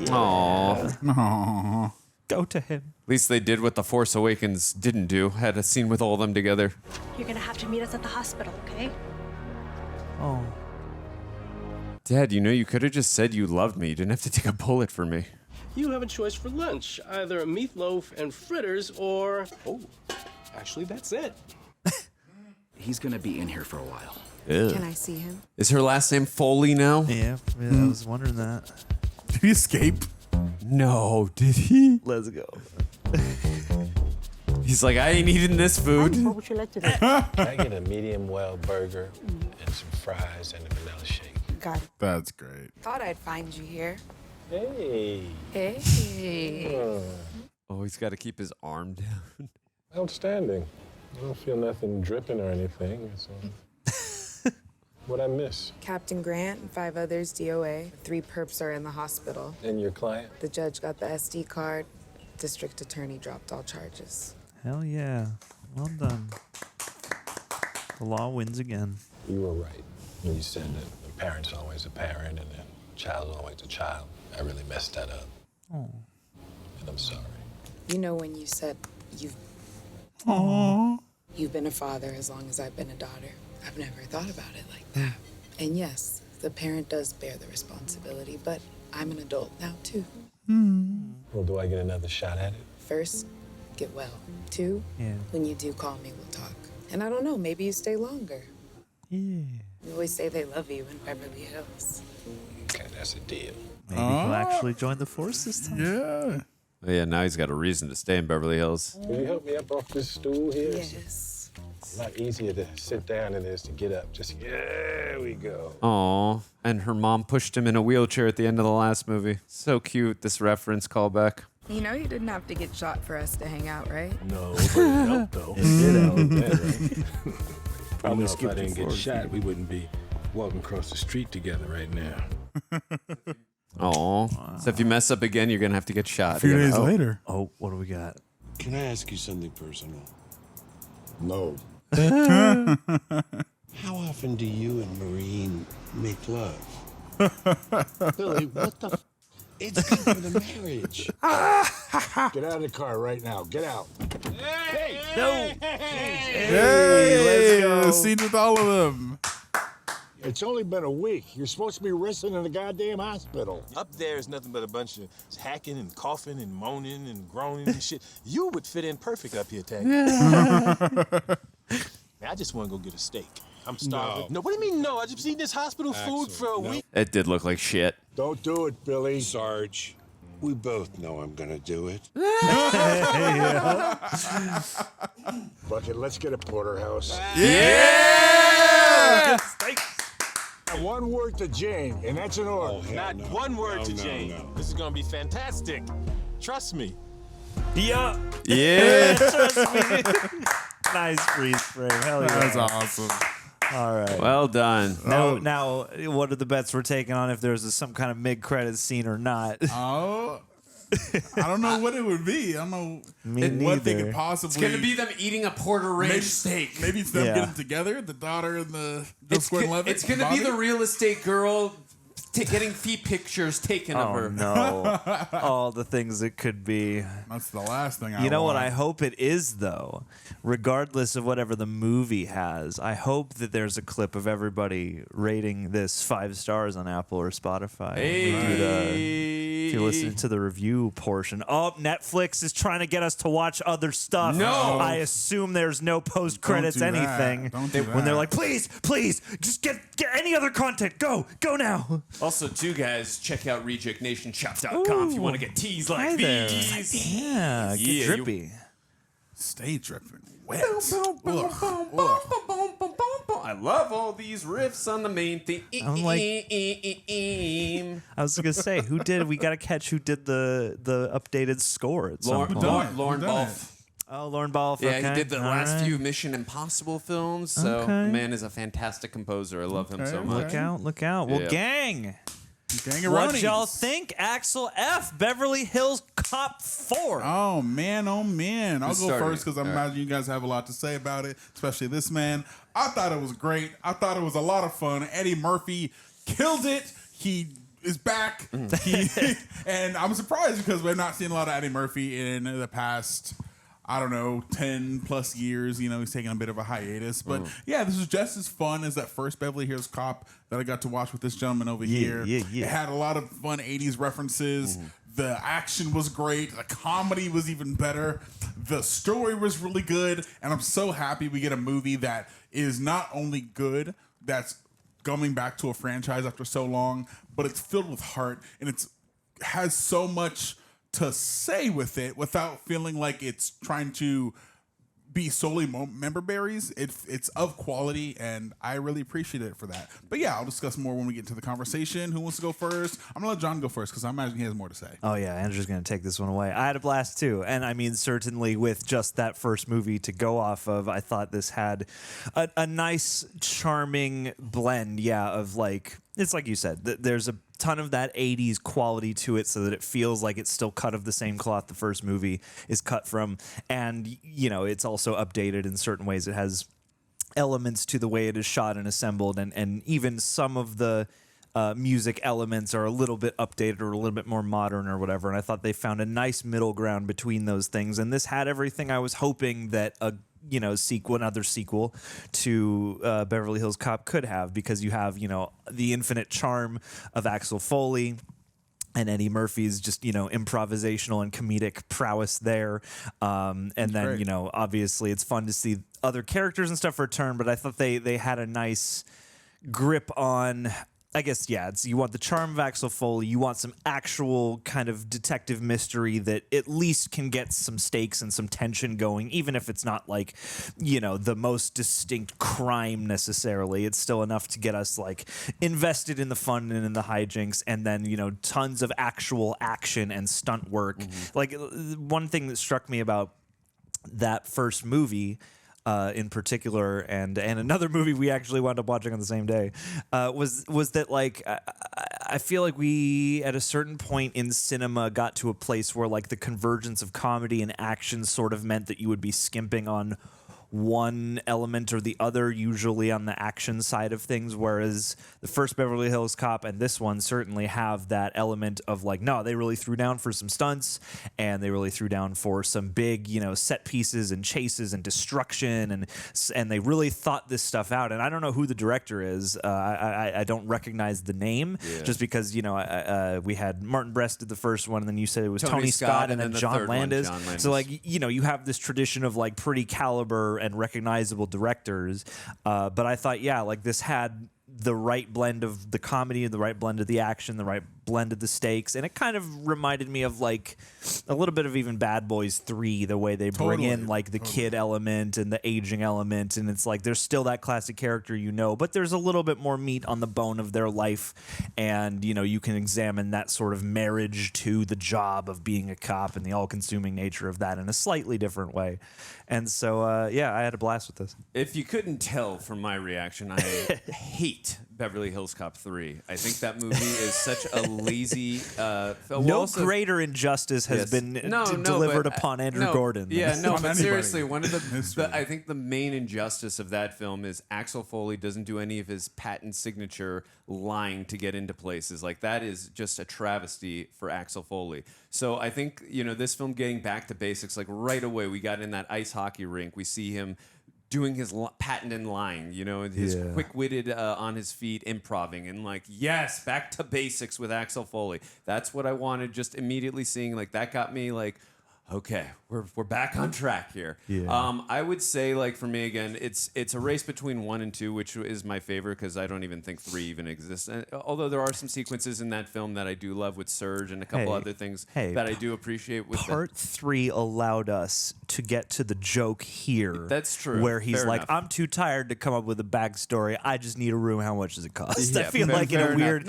Aww. Aww. go to him. At least they did what The Force Awakens didn't do. Had a scene with all of them together. You're gonna have to meet us at the hospital, okay? Oh. Dad, you know, you could have just said you loved me. You didn't have to take a bullet for me. You have a choice for lunch. Either a meatloaf and fritters or... Oh, actually, that's it. He's gonna be in here for a while. Ew. Can I see him? Is her last name Foley now? Yeah, I was wondering that. Did he escape? No, did he? Let's go. He's like, I ain't eating this food. What would you like to do? I get a medium well burger and some fries and a vanilla shake. Got it. That's great. Thought I'd find you here. Hey. Hey. Oh, he's got to keep his arm down. Outstanding. I don't feel nothing dripping or anything. So. What'd I miss? Captain Grant and 5 others DOA. 3 perps are in the hospital. And your client? The judge got the SD card. District attorney dropped all charges. Hell yeah. Well done. The law wins again. You were right when you said that a parent's always a parent and a child's always a child. I really messed that up. Oh. And I'm sorry. You know when you said you've been a father as long as I've been a daughter. I've never thought about it like that. And yes, the parent does bear the responsibility, but I'm an adult now too. Well, do I get another shot at it? First, get well. 2, when you do call me, we'll talk. And I don't know, maybe you stay longer. Yeah. We always say they love you in Beverly Hills. Okay, that's a deal. Maybe he'll actually join the force this time. Yeah. Oh, yeah, now he's got a reason to stay in Beverly Hills. Will you help me up off this stool here? Yes. It's a lot easier to sit down than it is to get up. Just, there we go. Aw, and her mom pushed him in a wheelchair at the end of the last movie. So cute, this reference callback. You know you didn't have to get shot for us to hang out, right? No, but it helped, though. It did help, right? Probably if I didn't get shot, we wouldn't be walking across the street together right now. Aw. So if you mess up again, you're going to have to get shot. A few days later. Oh, what do we got? Can I ask you something personal? No. How often do you and Maureen make love? Billy, what the It's good for the marriage. Get out of the car right now. Get out. Hey! No! Hey, let's go. Scene with all of them. It's only been a week. You're supposed to be resting in the goddamn hospital. Up there is nothing but a bunch of hacking and coughing and moaning and groaning and shit. You would fit in perfect up here, Tag. I just want to go get a steak. I'm starving. No, what do you mean no? I just eaten this hospital food for a week. It did look like shit. Don't do it, Billy. Sarge, we both know I'm gonna do it. Bucket, let's get a porterhouse. Yeah! One word to Jane, and that's an order. Not one word to Jane. This is gonna be fantastic. Trust me. Yeah. Yeah. Trust me. Nice freeze frame. Hell yeah. That's awesome. All right. Well done. Now, what are the bets we're taking on if there's some kind of mid-credit scene or not? Oh, I don't know what it would be. I don't know Me what they neither. could possibly. It's going to be them eating a porter ranch steak. Maybe it's them Yeah. getting together, the daughter and the It's Gordon-Levitt. going to be the real estate girl getting feet pictures taken of Oh, her. no. All the things it could be. That's the last thing I You know want. what I hope it is, though? Regardless of whatever the movie has, I hope that there's a clip of everybody rating this 5 stars on Apple or Spotify. If you're listening to the review portion. Oh, Netflix is trying to get us to watch other stuff. No. I assume there's no post-credits Don't do that. anything. Don't do when they're that. like, please, just get any other content. Go now. Also, too, guys, check out rejectnationshop.com if you want to get teas like Hi there. these. Yeah, get Yeah, drippy. Stay dripping wet. I love all these riffs on the main theme. I'm like- I was gonna say, who did? We gotta catch who did the updated score at some point. Lauren Balfe. Oh, Lauren Balfe. Yeah, okay. he did the All last right. few Mission Impossible films. So Okay. the man is a fantastic composer. I love him so much. Look out. Well, Yeah. gang. Gang of What Ronnies. y'all think? Axel F, Beverly Hills Cop 4. Oh man, oh man! I'll Who go started first because I it? All imagine you guys have a lot to say about it, especially this man. I thought it was great. I thought it was a lot of fun. Eddie Murphy killed it. He is back. And I'm surprised because we've not seen a lot of Eddie Murphy in the past, I don't know, 10 plus years. You know, he's taking a bit of a hiatus. But yeah, this was just as fun as that first Beverly Hills Cop that I got to watch with this gentleman over here. It had a lot of fun 80s references. The action was great. The comedy was even better. The story was really good. And I'm so happy we get a movie that is not only good, that's coming back to a franchise after so long, but it's filled with heart and it's has so much to say with it without feeling like it's trying to be solely member berries. It's of quality, and I really appreciate it for that. But yeah, I'll discuss more when we get into the conversation. Who wants to go first? I'm gonna let John go first because I imagine he has more to say. Oh yeah, Andrew's gonna take this one away. I had a blast too, and I mean certainly with just that first movie to go off of, I thought this had a nice, charming blend. Yeah, of like it's like you said, there's a ton of that 80s quality to it so that it feels like it's still cut of the same cloth the first movie is cut from, and you know it's also updated in certain ways. It has elements to the way it is shot and assembled, and even some of the music elements are a little bit updated or a little bit more modern or whatever, and I thought they found a nice middle ground between those things, and this had everything I was hoping that another sequel to Beverly Hills Cop could have, because you have, the infinite charm of Axel Foley and Eddie Murphy's just, improvisational and comedic prowess there. And then, great. Obviously it's fun to see other characters and stuff return, but I thought they had a nice grip on, I guess, you want the charm of Axel Foley, you want some actual kind of detective mystery that at least can get some stakes and some tension going, even if it's not like, the most distinct crime necessarily. It's still enough to get us like invested in the fun and in the hijinks, and then, tons of actual action and stunt work. Like one thing that struck me about that first movie in particular, and another movie we actually wound up watching on the same day, was that like I feel like we at a certain point in cinema got to a place where like the convergence of comedy and action sort of meant that you would be skimping on one element or the other, usually on the action side of things, whereas the first Beverly Hills Cop and this one certainly have that element of like, no, they really threw down for some stunts, and they really threw down for some big, set pieces and chases and destruction, and they really thought this stuff out. And I don't know who the director is. I don't recognize the name, just because, we had Martin Brest did the first one, and then you said it was Tony Scott and then John Landis. So like, you have this tradition of like pretty caliber and recognizable directors, but I thought, like this had the right blend of the comedy and the right blend of the action, the right blend of the stakes, and it kind of reminded me of like a little bit of even Bad Boys 3, the way they bring in like the kid element and the aging element, and it's like there's still that classic character, but there's a little bit more meat on the bone of their life, and you can examine that sort of marriage to the job of being a cop and the all-consuming nature of that in a slightly different way. And so I had a blast with this. If you couldn't tell from my reaction, I hate Beverly Hills Cop 3. I think that movie is such a lazy greater injustice has been delivered upon Andrew Gordon. But seriously, one of the I think the main injustice of that film is Axel Foley doesn't do any of his patent signature lying to get into places. Like that is just a travesty for Axel Foley. So I think, this film getting back to basics, like right away, we got in that ice hockey rink. We see him doing his patent and lying, his quick-witted on his feet, improving, and like, yes, back to basics with Axel Foley. That's what I wanted, just immediately seeing, like, that got me like, okay, we're back on track here. I would say, like, for me again, it's a race between 1 and 2, which is my favorite because I don't even think 3 even exists. And, although there are some sequences in that film that I do love with Serge and a couple other things that I do appreciate. With Part 3 allowed us to get to the joke here. That's true. Where he's fair like, enough. I'm too tired to come up with a backstory. I just need a room. How much does it cost? I feel like in a weird,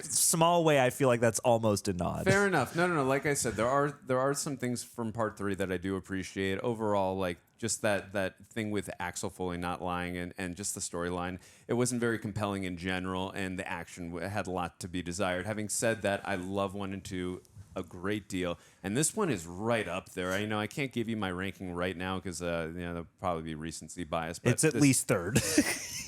small way, I feel like that's almost a nod. Fair enough. No. Like I said, there are some things from Part 3 that I do appreciate. Overall, like just that thing with Axel Foley not lying and just the storyline, it wasn't very compelling in general, and the action had a lot to be desired. Having said that, I love 1 and 2 a great deal. And this one is right up there. I can't give you my ranking right now because there'll probably be recency bias. But it's at least third.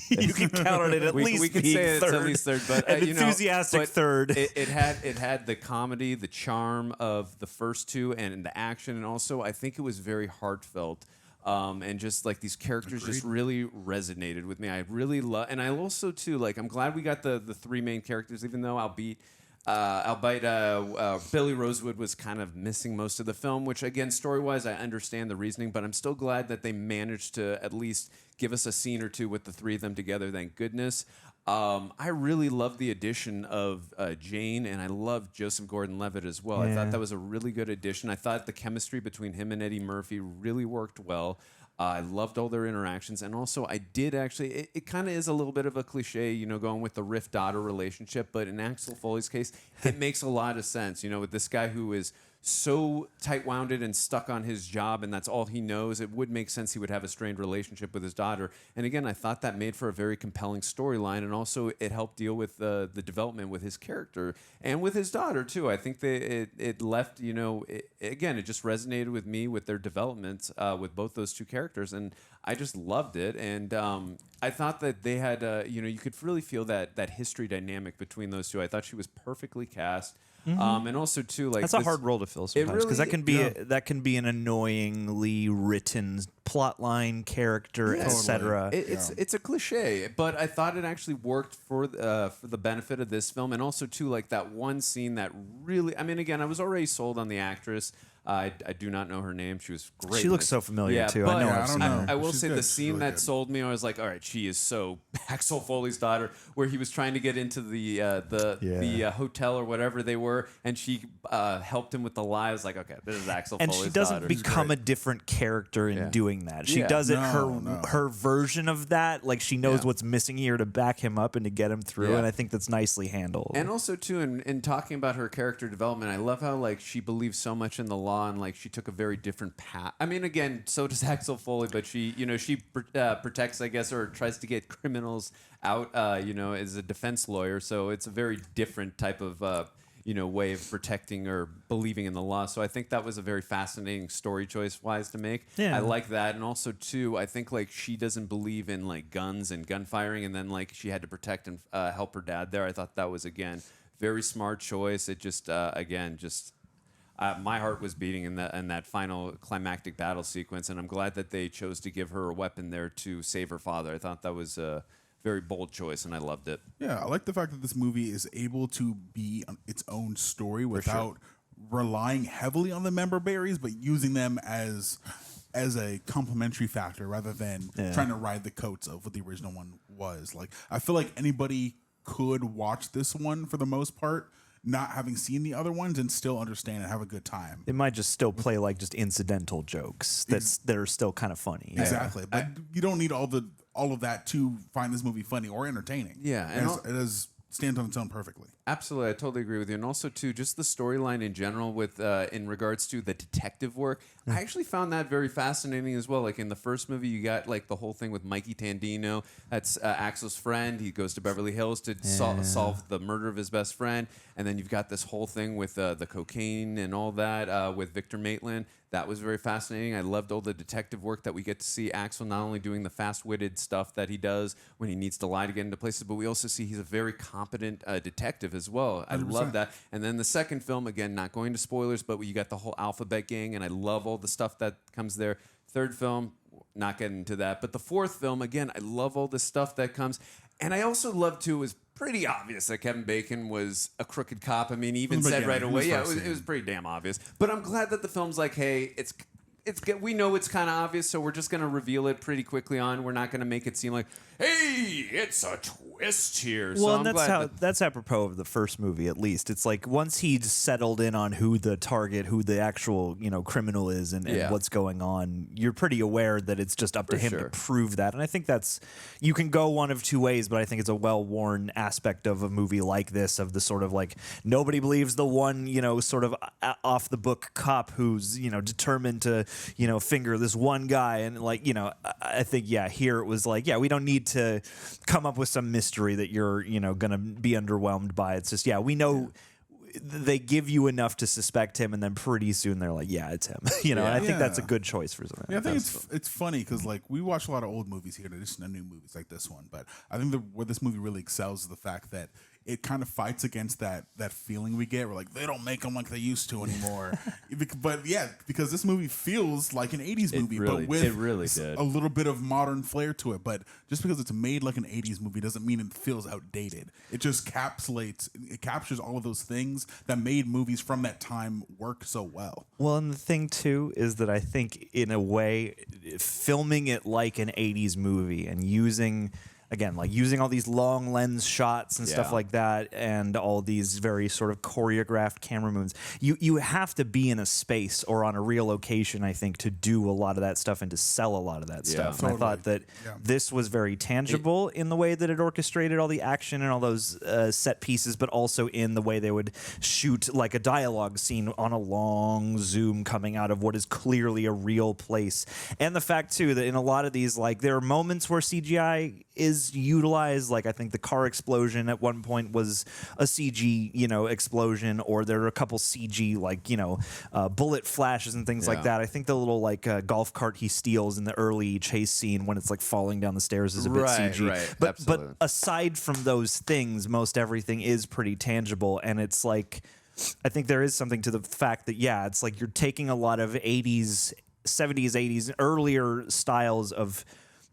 You can count on it at least we can being say third. it's at least third, but an enthusiastic third. It had the comedy, the charm of the first two, and the action, and also I think it was very heartfelt. And just like these characters just really resonated with me. I really love, and I also too I'm glad we got the three main characters, even though albeit Billy Rosewood was kind of missing most of the film, which again, story-wise, I understand the reasoning, but I'm still glad that they managed to at least give us a scene or two with the three of them together. Thank goodness. I really love the addition of Jane, and I love Joseph Gordon-Levitt as well. I thought that was a really good addition. I thought the chemistry between him and Eddie Murphy really worked well. I loved all their interactions, and also I did actually. It kind of is a little bit of a cliche, going with the Riff-daughter relationship, but in Axel Foley's case, it makes a lot of sense. With this guy who is so tight-wounded and stuck on his job, and that's all he knows, it would make sense he would have a strained relationship with his daughter. And again, I thought that made for a very compelling storyline, and also it helped deal with the development with his character and with his daughter too. I think it left, again, it just resonated with me with their development with both those two characters, and I just loved it. And I thought that they had, you could really feel that history dynamic between those two. I thought she was perfectly cast. Mm-hmm. And also too, that's a hard role to fill sometimes because that can be an annoyingly written plot line, character, etc. It's a cliche, but I thought it actually worked for the benefit of this film, and also too that one scene that really, again, I was already sold on the actress. I do not know her name. She was great. She looks so familiar too. But I know. I will say the scene that sold me, I was like, all right, she is so Axel Foley's daughter, where he was trying to get into the hotel or whatever they were, and she helped him with the lie. I was like, okay, this is Axel Foley's daughter. And she doesn't become a different character in doing that. She does it her version of that. Like she knows what's missing here to back him up and to get him through, and I think that's nicely handled. And also too, in talking about her character development, I love how she believes so much in the law, and she took a very different path. Again, so does Axel Foley, but she protects, I guess, or tries to get criminals out, as a defense lawyer. So it's a very different type of, way of protecting or believing in the law. So I think that was a very fascinating story choice-wise to make. Yeah. I like that, and also too, I think she doesn't believe in guns and gunfiring, and then she had to protect and help her dad there. I thought that was again very smart choice. It just my heart was beating in that final climactic battle sequence, and I'm glad that they chose to give her a weapon there to save her father. I thought that was a very bold choice, and I loved it. Yeah, I like the fact that this movie is able to be its own story without relying heavily on the member berries, but using them as a complementary factor rather than trying to ride the coats of what the original one was. I feel like anybody could watch this one for the most part, not having seen the other ones, and still understand and have a good time. It might just still play just incidental jokes that are still kind of funny. Exactly, but you don't need all of that to find this movie funny or entertaining. Yeah, it stands on its own perfectly. Absolutely, I totally agree with you. And also, too, just the storyline in general with in regards to the detective work, I actually found that very fascinating as well. In the first movie, you got the whole thing with Mikey Tandino. That's Axel's friend. He goes to Beverly Hills to solve the murder of his best friend. And then you've got this whole thing with the cocaine and all that with Victor Maitland. That was very fascinating. I loved all the detective work that we get to see Axel not only doing the fast-witted stuff that he does when he needs to lie to get into places, but we also see he's a very competent detective as well. I 100%. love that. And then the second film, again, not going to spoilers, but you got the whole Alphabet Gang, and I love all the stuff that comes there. Third film, not getting into that. But the fourth film, again, I love all the stuff that comes. And I also love, too, it was pretty obvious that Kevin Bacon was a crooked cop. He even said right away, it was pretty damn obvious. But I'm glad that the film's hey, we know it's kind of obvious, so we're just going to reveal it pretty quickly on. We're not going to make it seem like, hey, it's a twist here. Well, so and that's apropos of the first movie, at least. It's once he's settled in on who the target, who the actual criminal is, and what's going on, you're pretty aware that it's just up to him to prove that. And I think you can go one of two ways, but I think it's a well-worn aspect of a movie like this, of the sort of nobody believes the one sort of off the book cop who's determined to finger this one guy, and I think here it was we don't need to come up with some mystery that you're gonna be underwhelmed by. It's just we know they give you enough to suspect him, and then pretty soon they're like, yeah, it's him. And I think that's a good choice for something. Yeah, I think it's funny because like we watch a lot of old movies here in addition to new movies like this one, but I think where this movie really excels is the fact that it kind of fights against that feeling we get. We're like, they don't make them like they used to anymore. But yeah, because this movie feels like an 80s movie, but with a little bit of modern flair to it. But just because it's made like an 80s movie doesn't mean it feels outdated. It just captures all of those things that made movies from that time work so well. Well, and the thing too is that I think in a way, filming it like an 80s movie and using all these long lens shots and stuff like that, and all these very sort of choreographed camera moves. You have to be in a space or on a real location, I think, to do a lot of that stuff and to sell a lot of that stuff. Totally. And I thought that this was very tangible in the way that it orchestrated all the action and all those set pieces, but also in the way they would shoot like a dialogue scene on a long zoom coming out of what is clearly a real place. And the fact too that in a lot of these, like, there are moments where CGI is utilized. Like, I think the car explosion at one point was a CG, explosion, or there are a couple CG, like, bullet flashes and things like that. I think the little like golf cart he steals in the early chase scene when it's like falling down the stairs is a bit CG. Right. But aside from those things, most everything is pretty tangible, and it's like, I think there is something to the fact that it's like you're taking a lot of 80s, 70s, 80s, earlier styles of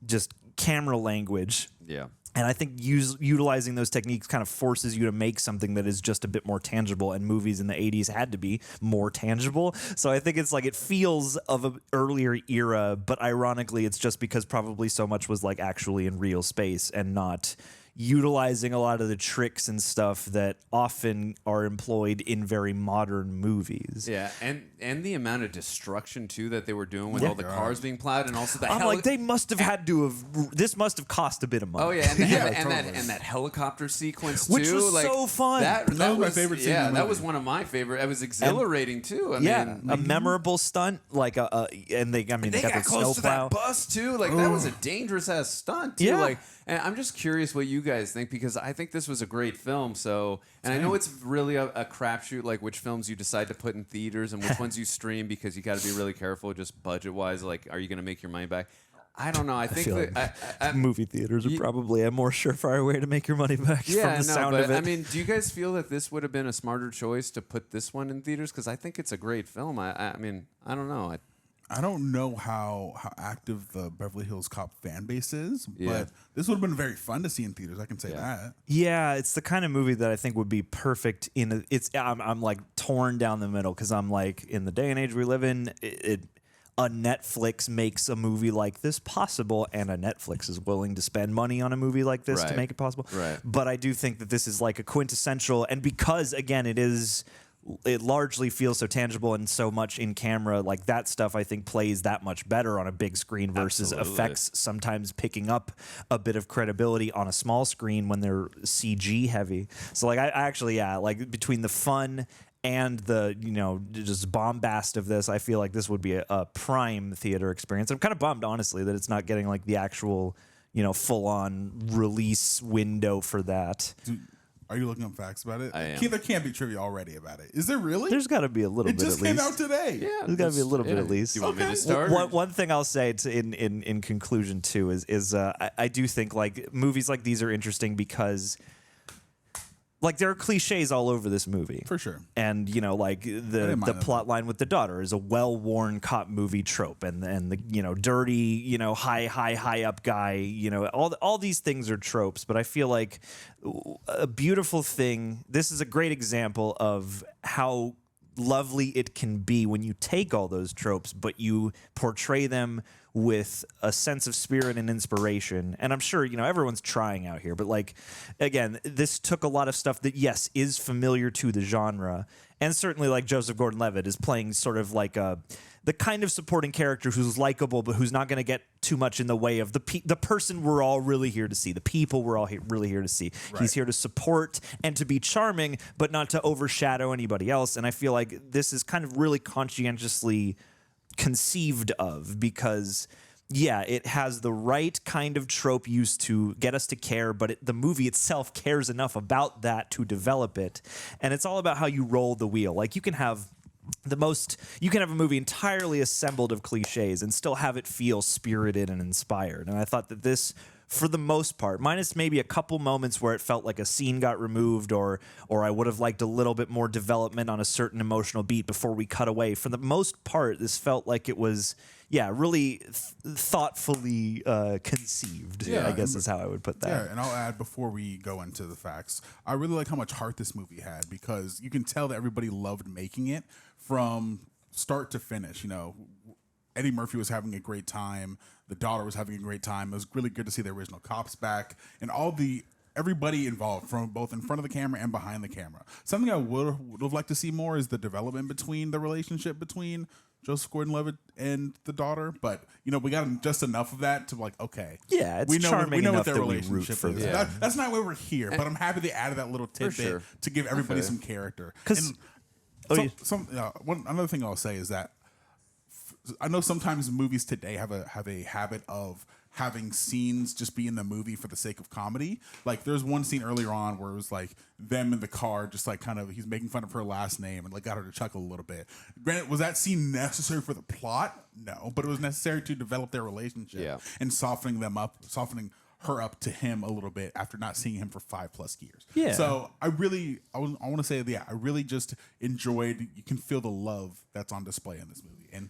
just camera language. Yeah. And I think utilizing those techniques kind of forces you to make something that is just a bit more tangible, and movies in the 80s had to be more tangible. So I think it's like it feels of an earlier era, but ironically it's just because probably so much was like actually in real space and not utilizing a lot of the tricks and stuff that often are employed in very modern movies. Yeah, and the amount of destruction too that they were doing with all the cars being plowed, and also the like they must have had to have. This must have cost a bit of money. Oh yeah, and that helicopter sequence too, which was like, so fun. That was my favorite scene. Yeah, that was one of my favorite. It was exhilarating too. I mean, a memorable stunt. Like and they got the close to snowplow that bus too. Like that was a dangerous ass stunt too. Like. And I'm just curious what you guys think, because I think this was a great film. So, and I know it's really a crapshoot, like which films you decide to put in theaters and which ones you stream, because you got to be really careful, just budget wise. Like, are you going to make your money back? I don't know. I think that movie theaters are probably a more surefire way to make your money back from the sound of it. I mean, do you guys feel that this would have been a smarter choice to put this one in theaters? Because I think it's a great film. I mean, I don't know. I don't know how active the Beverly Hills Cop fan base is, but this would have been very fun to see in theaters. I can say that. Yeah, it's the kind of movie that I think would be perfect in. I'm like torn down the middle, because I'm like, in the day and age we live in, a Netflix makes a movie like this possible, and a Netflix is willing to spend money on a movie like this to make it possible. Right. But I do think that this is like a quintessential, and because again it largely feels so tangible and so much in camera, like that stuff I think plays that much better on a big screen versus effects sometimes picking up a bit of credibility on a small screen when they're CG heavy. So like I actually like between the fun and the just bombast of this, I feel like this would be a prime theater experience. I'm kind of bummed, honestly, that it's not getting like the actual full on release window for that. Are you looking up facts about it? I am. There can't be trivia already about it. Is there really? There's got to be a little bit at least. It just came out today. Yeah. There's got to be a little bit at least. Do you want me to start? One thing I'll say in conclusion too is I do think like movies like these are interesting because like there are cliches all over this movie. For sure. And like the plot line with the daughter is a well-worn cop movie trope, and the dirty, high up guy, all these things are tropes, but I feel like a beautiful thing, this is a great example of how lovely it can be when you take all those tropes but you portray them with a sense of spirit and inspiration. And I'm sure, everyone's trying out here, but like, again, this took a lot of stuff that, yes, is familiar to the genre. And certainly like Joseph Gordon-Levitt is playing sort of like the kind of supporting character who's likable, but who's not going to get too much in the way of the person we're all really here to see, the people we're all really here to see. Right. He's here to support and to be charming, but not to overshadow anybody else. And I feel like this is kind of really conscientiously conceived of, because yeah, it has the right kind of trope used to get us to care, but the movie itself cares enough about that to develop it. And it's all about how you roll the wheel. Like, you can have a movie entirely assembled of cliches and still have it feel spirited and inspired. And I thought that this, for the most part, minus maybe a couple moments where it felt like a scene got removed or I would have liked a little bit more development on a certain emotional beat before we cut away. For the most part, this felt like it was, really thoughtfully conceived, I guess is how I would put that. Yeah, and I'll add before we go into the facts, I really like how much heart this movie had, because you can tell that everybody loved making it from start to finish. You know, Eddie Murphy was having a great time. The daughter was having a great time. It was really good to see the original cops back and everybody involved, from both in front of the camera and behind the camera. Something I would have liked to see more is the development between the relationship between Joseph Gordon-Levitt and the daughter. But, we got just enough of that to okay. Yeah, it's charming we know enough what their that we root relationship for is. that. That's not why we're here, but I'm happy they added that little tidbit to give everybody some character. Another thing I'll say is that I know sometimes movies today have a habit of having scenes just be in the movie for the sake of comedy. Like, there's one scene earlier on where it was like them in the car, just like kind of he's making fun of her last name and like got her to chuckle a little bit. Granted, was that scene necessary for the plot? No, but it was necessary to develop their relationship and softening her up to him a little bit after not seeing him for 5+ years. Yeah. So I want to say, I really just enjoyed. You can feel the love that's on display in this movie, and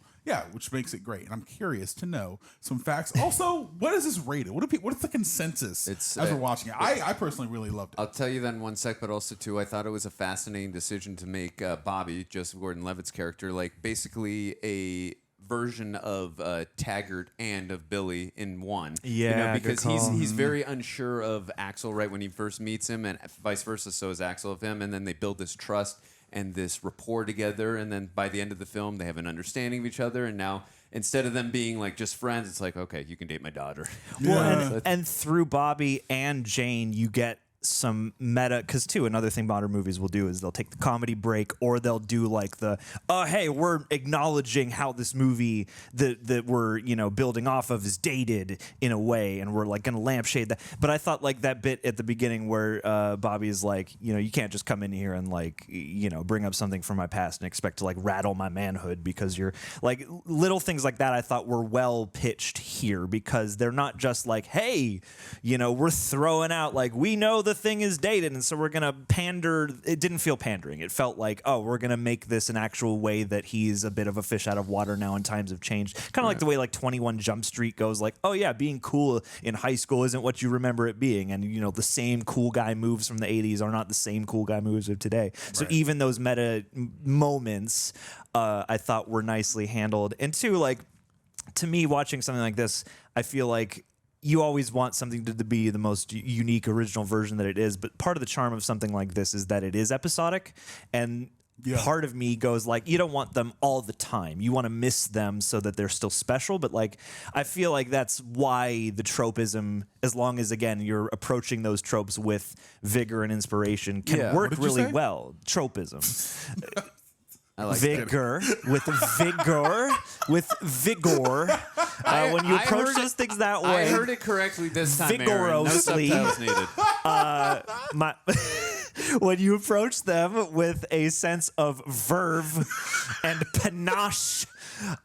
which makes it great. And I'm curious to know some facts. Also, what is this rated? What is the consensus as we're watching it? I personally really loved it. I'll tell you that in one sec, but also too, I thought it was a fascinating decision to make Bobby, Joseph Gordon-Levitt's character, like basically a version of Taggart and of Billy in one. Yeah, because he's very unsure of Axel right when he first meets him, and vice versa. So is Axel of him, and then they build this trust and this rapport together, and then by the end of the film, they have an understanding of each other, and now instead of them being like just friends, it's like, okay, you can date my daughter. Well, and through Bobby and Jane, you get some meta, because too, another thing modern movies will do is they'll take the comedy break, or they'll do like hey, we're acknowledging how this movie that we're building off of is dated in a way, and we're like gonna lampshade that. But I thought like that bit at the beginning where Bobby is like, you can't just come in here and like bring up something from my past and expect to like rattle my manhood, because you're like, little things like that I thought were well pitched here, because they're not just like, hey, we're throwing out like, we know the thing is dated, and so we're gonna pander. It didn't feel pandering. It felt like, oh, we're gonna make this an actual way that he's a bit of a fish out of water now, and times have changed. Kind of like the way like 21 Jump Street goes, like, oh yeah, being cool in high school isn't what you remember it being, and the same cool guy moves from the 80s are not the same cool guy moves of today. So even those meta moments, I thought were nicely handled. And two, like, to me, watching something like this, I feel like you always want something to be the most unique, original version that it is. But part of the charm of something like this is that it is episodic. And part of me goes like, you don't want them all the time. You want to miss them so that they're still special. But like, I feel like that's why the tropism, as long as, again, you're approaching those tropes with vigor and inspiration, can work really well. Tropism. I like vigor with vigor. When you approach those things that way, I heard it correctly this time. Vigorously. Aaron. No subtitles needed. When you approach them with a sense of verve and panache,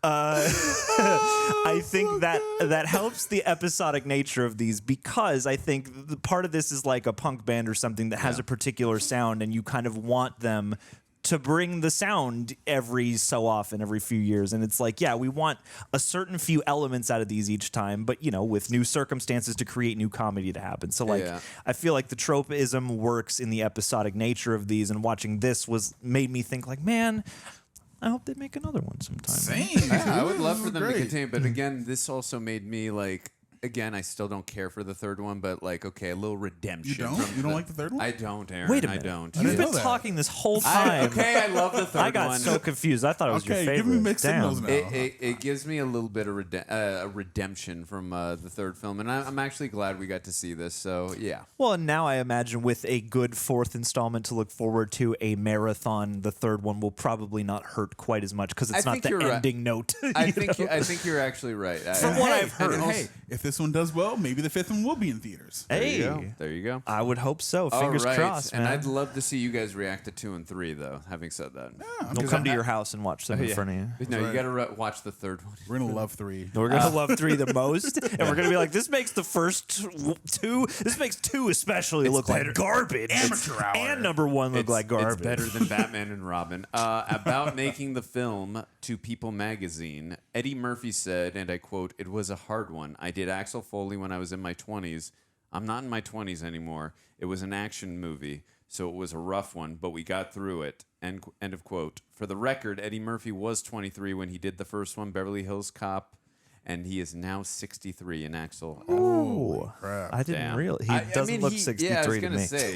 I think that helps the episodic nature of these, because I think the part of this is like a punk band or something that has a particular sound, and you kind of want them to bring the sound every so often, every few years. And it's like, we want a certain few elements out of these each time, but with new circumstances to create new comedy to happen. So like, I feel like the tropism works in the episodic nature of these, and watching this made me think like, man, I hope they make another one sometime. Same. I would love for them to continue, but again, this also made me like, again, I still don't care for the third one, but like, okay, a little redemption. You don't? You don't like the third one? I don't, Aaron. Wait a minute. I don't. You've been talking this whole time. I love the third one. I got so confused. I thought it was your favorite. Give me mixed signals now. It gives me a little bit of redemption from the third film, and I'm actually glad we got to see this. So yeah. Well, and now I imagine with a good fourth installment to look forward to, a marathon, the third one will probably not hurt quite as much because it's not the ending note. I think you're actually right. From what I've heard. Hey, if this one does well, maybe the fifth one will be in theaters. Hey, there you go. I would hope so. Fingers crossed, man. And I'd love to see you guys react to 2 and 3, though. Having said that, we'll come to your house and watch them in front of you. No, you got to watch the third one. We're gonna love 3. We're gonna love 3 the most, and we're gonna be like, this makes the first 2. This makes 2 especially look like garbage. Amateur hour. And number 1 look like garbage. It's better than Batman and Robin. About making the film to People magazine, Eddie Murphy said, and I quote, "It was a hard one. I did Axel Foley when I was in my 20s. I'm not in my 20s anymore. It was an action movie, so it was a rough one, but we got through it." End of quote. For the record, Eddie Murphy was 23 when he did the first one, Beverly Hills Cop, and he is now 63 in Axel. Oh, crap. I didn't realize. He doesn't look 63 yeah, I was to gonna me. say,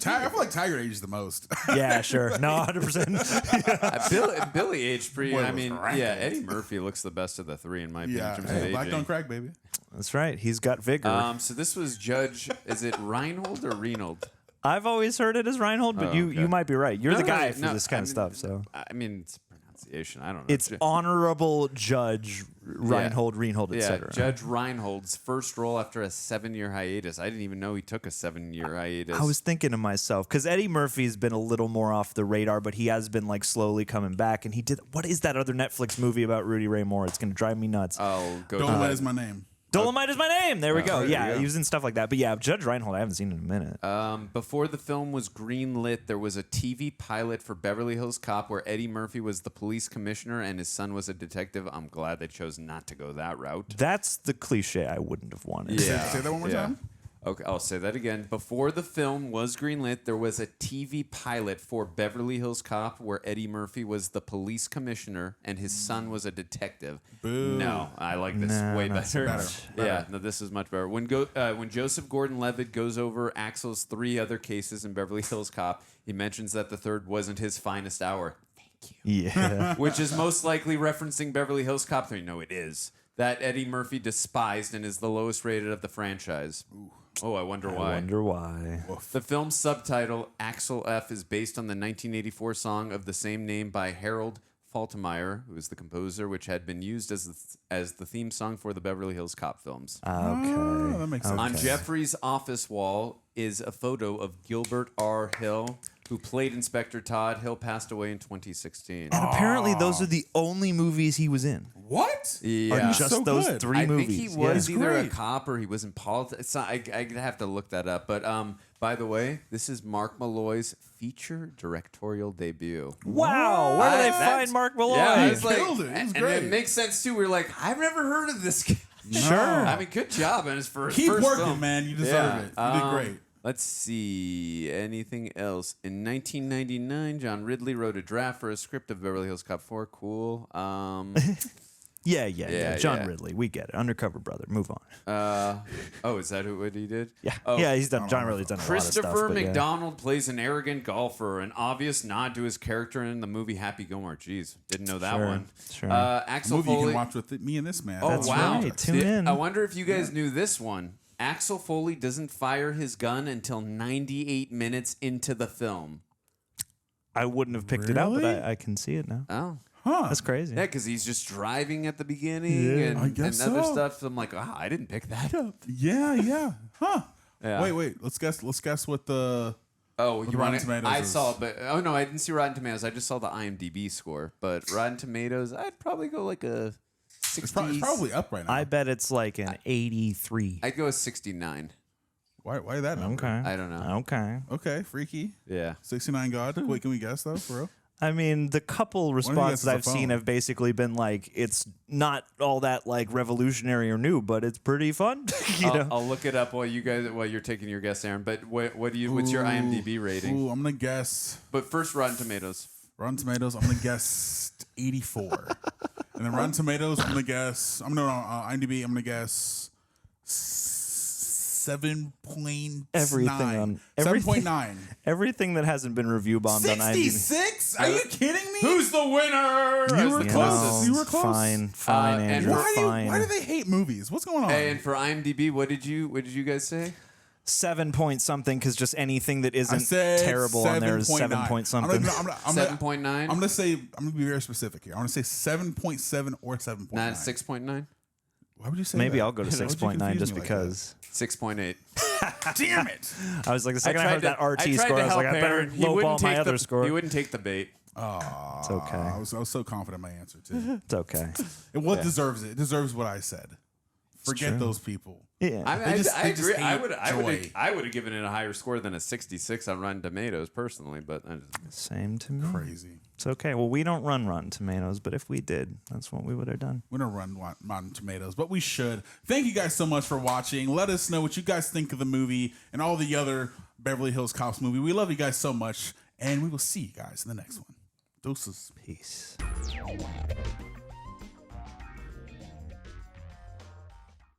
I feel like Taggart ages the most. Yeah, sure. No, 100%. Billy aged pretty. Boy, I was mean, rank. yeah, Eddie Murphy looks the best of the 3 in my opinion. in terms of Black aging. don't crack, baby. That's right. He's got vigor. So this was Judge. Is it Reinhold or Reinhold? I've always heard it as Reinhold, but you might be right. You're the guy for this kind of stuff. So I mean, it's pronunciation. I don't know. it's Honorable Judge Reinhold, Reinhold, etc. Judge Reinhold's first role after a 7-year hiatus. I didn't even know he took a 7-year hiatus. I was thinking to myself, because Eddie Murphy's been a little more off the radar, but he has been like slowly coming back. And he did, what is that other Netflix movie about Rudy Ray Moore? It's going to drive me nuts. Dolomite Is My Name. Dolomite Is My Name. There we go. There Yeah, you go. he was in stuff like that. But yeah, Judge Reinhold, I haven't seen in a minute. Before the film was greenlit, there was a TV pilot for Beverly Hills Cop where Eddie Murphy was the police commissioner and his son was a detective. I'm glad they chose not to go that route. That's the cliche I wouldn't have wanted. Yeah. Say that one more time. Okay, I'll say that again. Before the film was greenlit, there was a TV pilot for Beverly Hills Cop where Eddie Murphy was the police commissioner and his son was a detective. Boo. No, I like this way better. Yeah, no, this is much better. When Joseph Gordon-Levitt goes over Axel's 3 other cases in Beverly Hills Cop, he mentions that the third wasn't his finest hour. Thank you. Yeah. Which is most likely referencing Beverly Hills Cop 3. No, it is. That Eddie Murphy despised and is the lowest rated of the franchise. Ooh. Oh, I wonder why. The film's subtitle, Axel F, is based on the 1984 song of the same name by Harold Faltermeyer, who is the composer, which had been used as the theme song for the Beverly Hills Cop films. Okay. That makes sense. On Jeffrey's office wall is a photo of Gilbert R. Hill, who played Inspector Todd. Hill passed away in 2016. And apparently those are the only movies he was in. What? Yeah. Are just So those good. 3 I movies. think he was either a great. cop or he was in politics. I'd have to look that up. But by the way, this is Mark Malloy's feature directorial debut. Wow. Where do they find Mark Malloy? Yeah, He killed it. It was and great. it makes sense too. We're like, I've never heard of this guy. Sure. I mean, good job on his first. Keep first working, film. man. You deserve it. You did great. Let's see. Anything else? In 1999, John Ridley wrote a draft for a script of Beverly Hills Cop 4. Cool. Yeah. John Ridley. We get it. Undercover brother. Move on. Is that what he did? Yeah. Oh. Yeah, he's done. John Ridley's done a lot of stuff. Christopher but yeah. McDonald plays an arrogant golfer, an obvious nod to his character in the movie Happy Gilmore. Jeez, didn't know that one. Sure. Axel Movie you Foley. can watch with me and this man. Oh, That's wow. right. Tune in. I wonder if you guys knew this one. Axel Foley doesn't fire his gun until 98 minutes into the film. I wouldn't have picked it out, but Really? I can see it now. Oh. Huh. That's crazy. Yeah, because he's just driving at the beginning and, I guess and other so. stuff. So I'm like, I didn't pick that up. Yeah. Huh. Yeah. Wait. Let's guess what the. Oh, What you Rotten want Tomatoes I is. saw it, but no, I didn't see Rotten Tomatoes. I just saw the IMDb score. But Rotten Tomatoes, I'd probably go like a 60. It's probably up right now. I bet it's like an 83. I'd go a 69. Why that number? Okay. I don't know. Okay, freaky. Yeah. 69 God. Wait, can we guess though, for real? I mean, the couple responses I've seen have basically been like, it's not all that like revolutionary or new, but it's pretty fun. I'll look it up while you're taking your guess, Aaron. But what's your IMDb rating? Ooh, I'm gonna guess. But first, Rotten Tomatoes. Rotten Tomatoes. I'm gonna guess 84. And then Rotten Tomatoes. I'm gonna guess. IMDb. I'm gonna guess 7.9. Everything 7.9. Everything that hasn't been review bombed on IMDb. 66? Are you kidding me? Who's the winner? You were close. You were close. Fine, and Andrew. Fine. Why do they hate movies? What's going on? Hey, and for IMDb, what did you guys say? 7 point something, because just anything that isn't terrible on there is 7 point something. 7.9. I'm gonna be very specific here. I'm gonna say 7.7 or 7.9. Not 6.9. Why would you say Maybe that? I'll go to 6.9 just because. 6.8. Damn it! I was like, the second I heard that RT score, I was like, I better lowball my other score. He wouldn't take the bait. Oh, it's okay. I was so confident in my answer too. It's okay. And what deserves it? It deserves what I said. Forget those people. Yeah, I agree. I would have given it a higher score than a 66 on Rotten Tomatoes personally, but same to me. Crazy. It's okay. Well, we don't run Rotten Tomatoes, but if we did, that's what we would have done. We don't run Rotten Tomatoes, but we should. Thank you guys so much for watching. Let us know what you guys think of the movie and all the other Beverly Hills Cops movie. We love you guys so much, and we will see you guys in the next one. Deuces. Peace.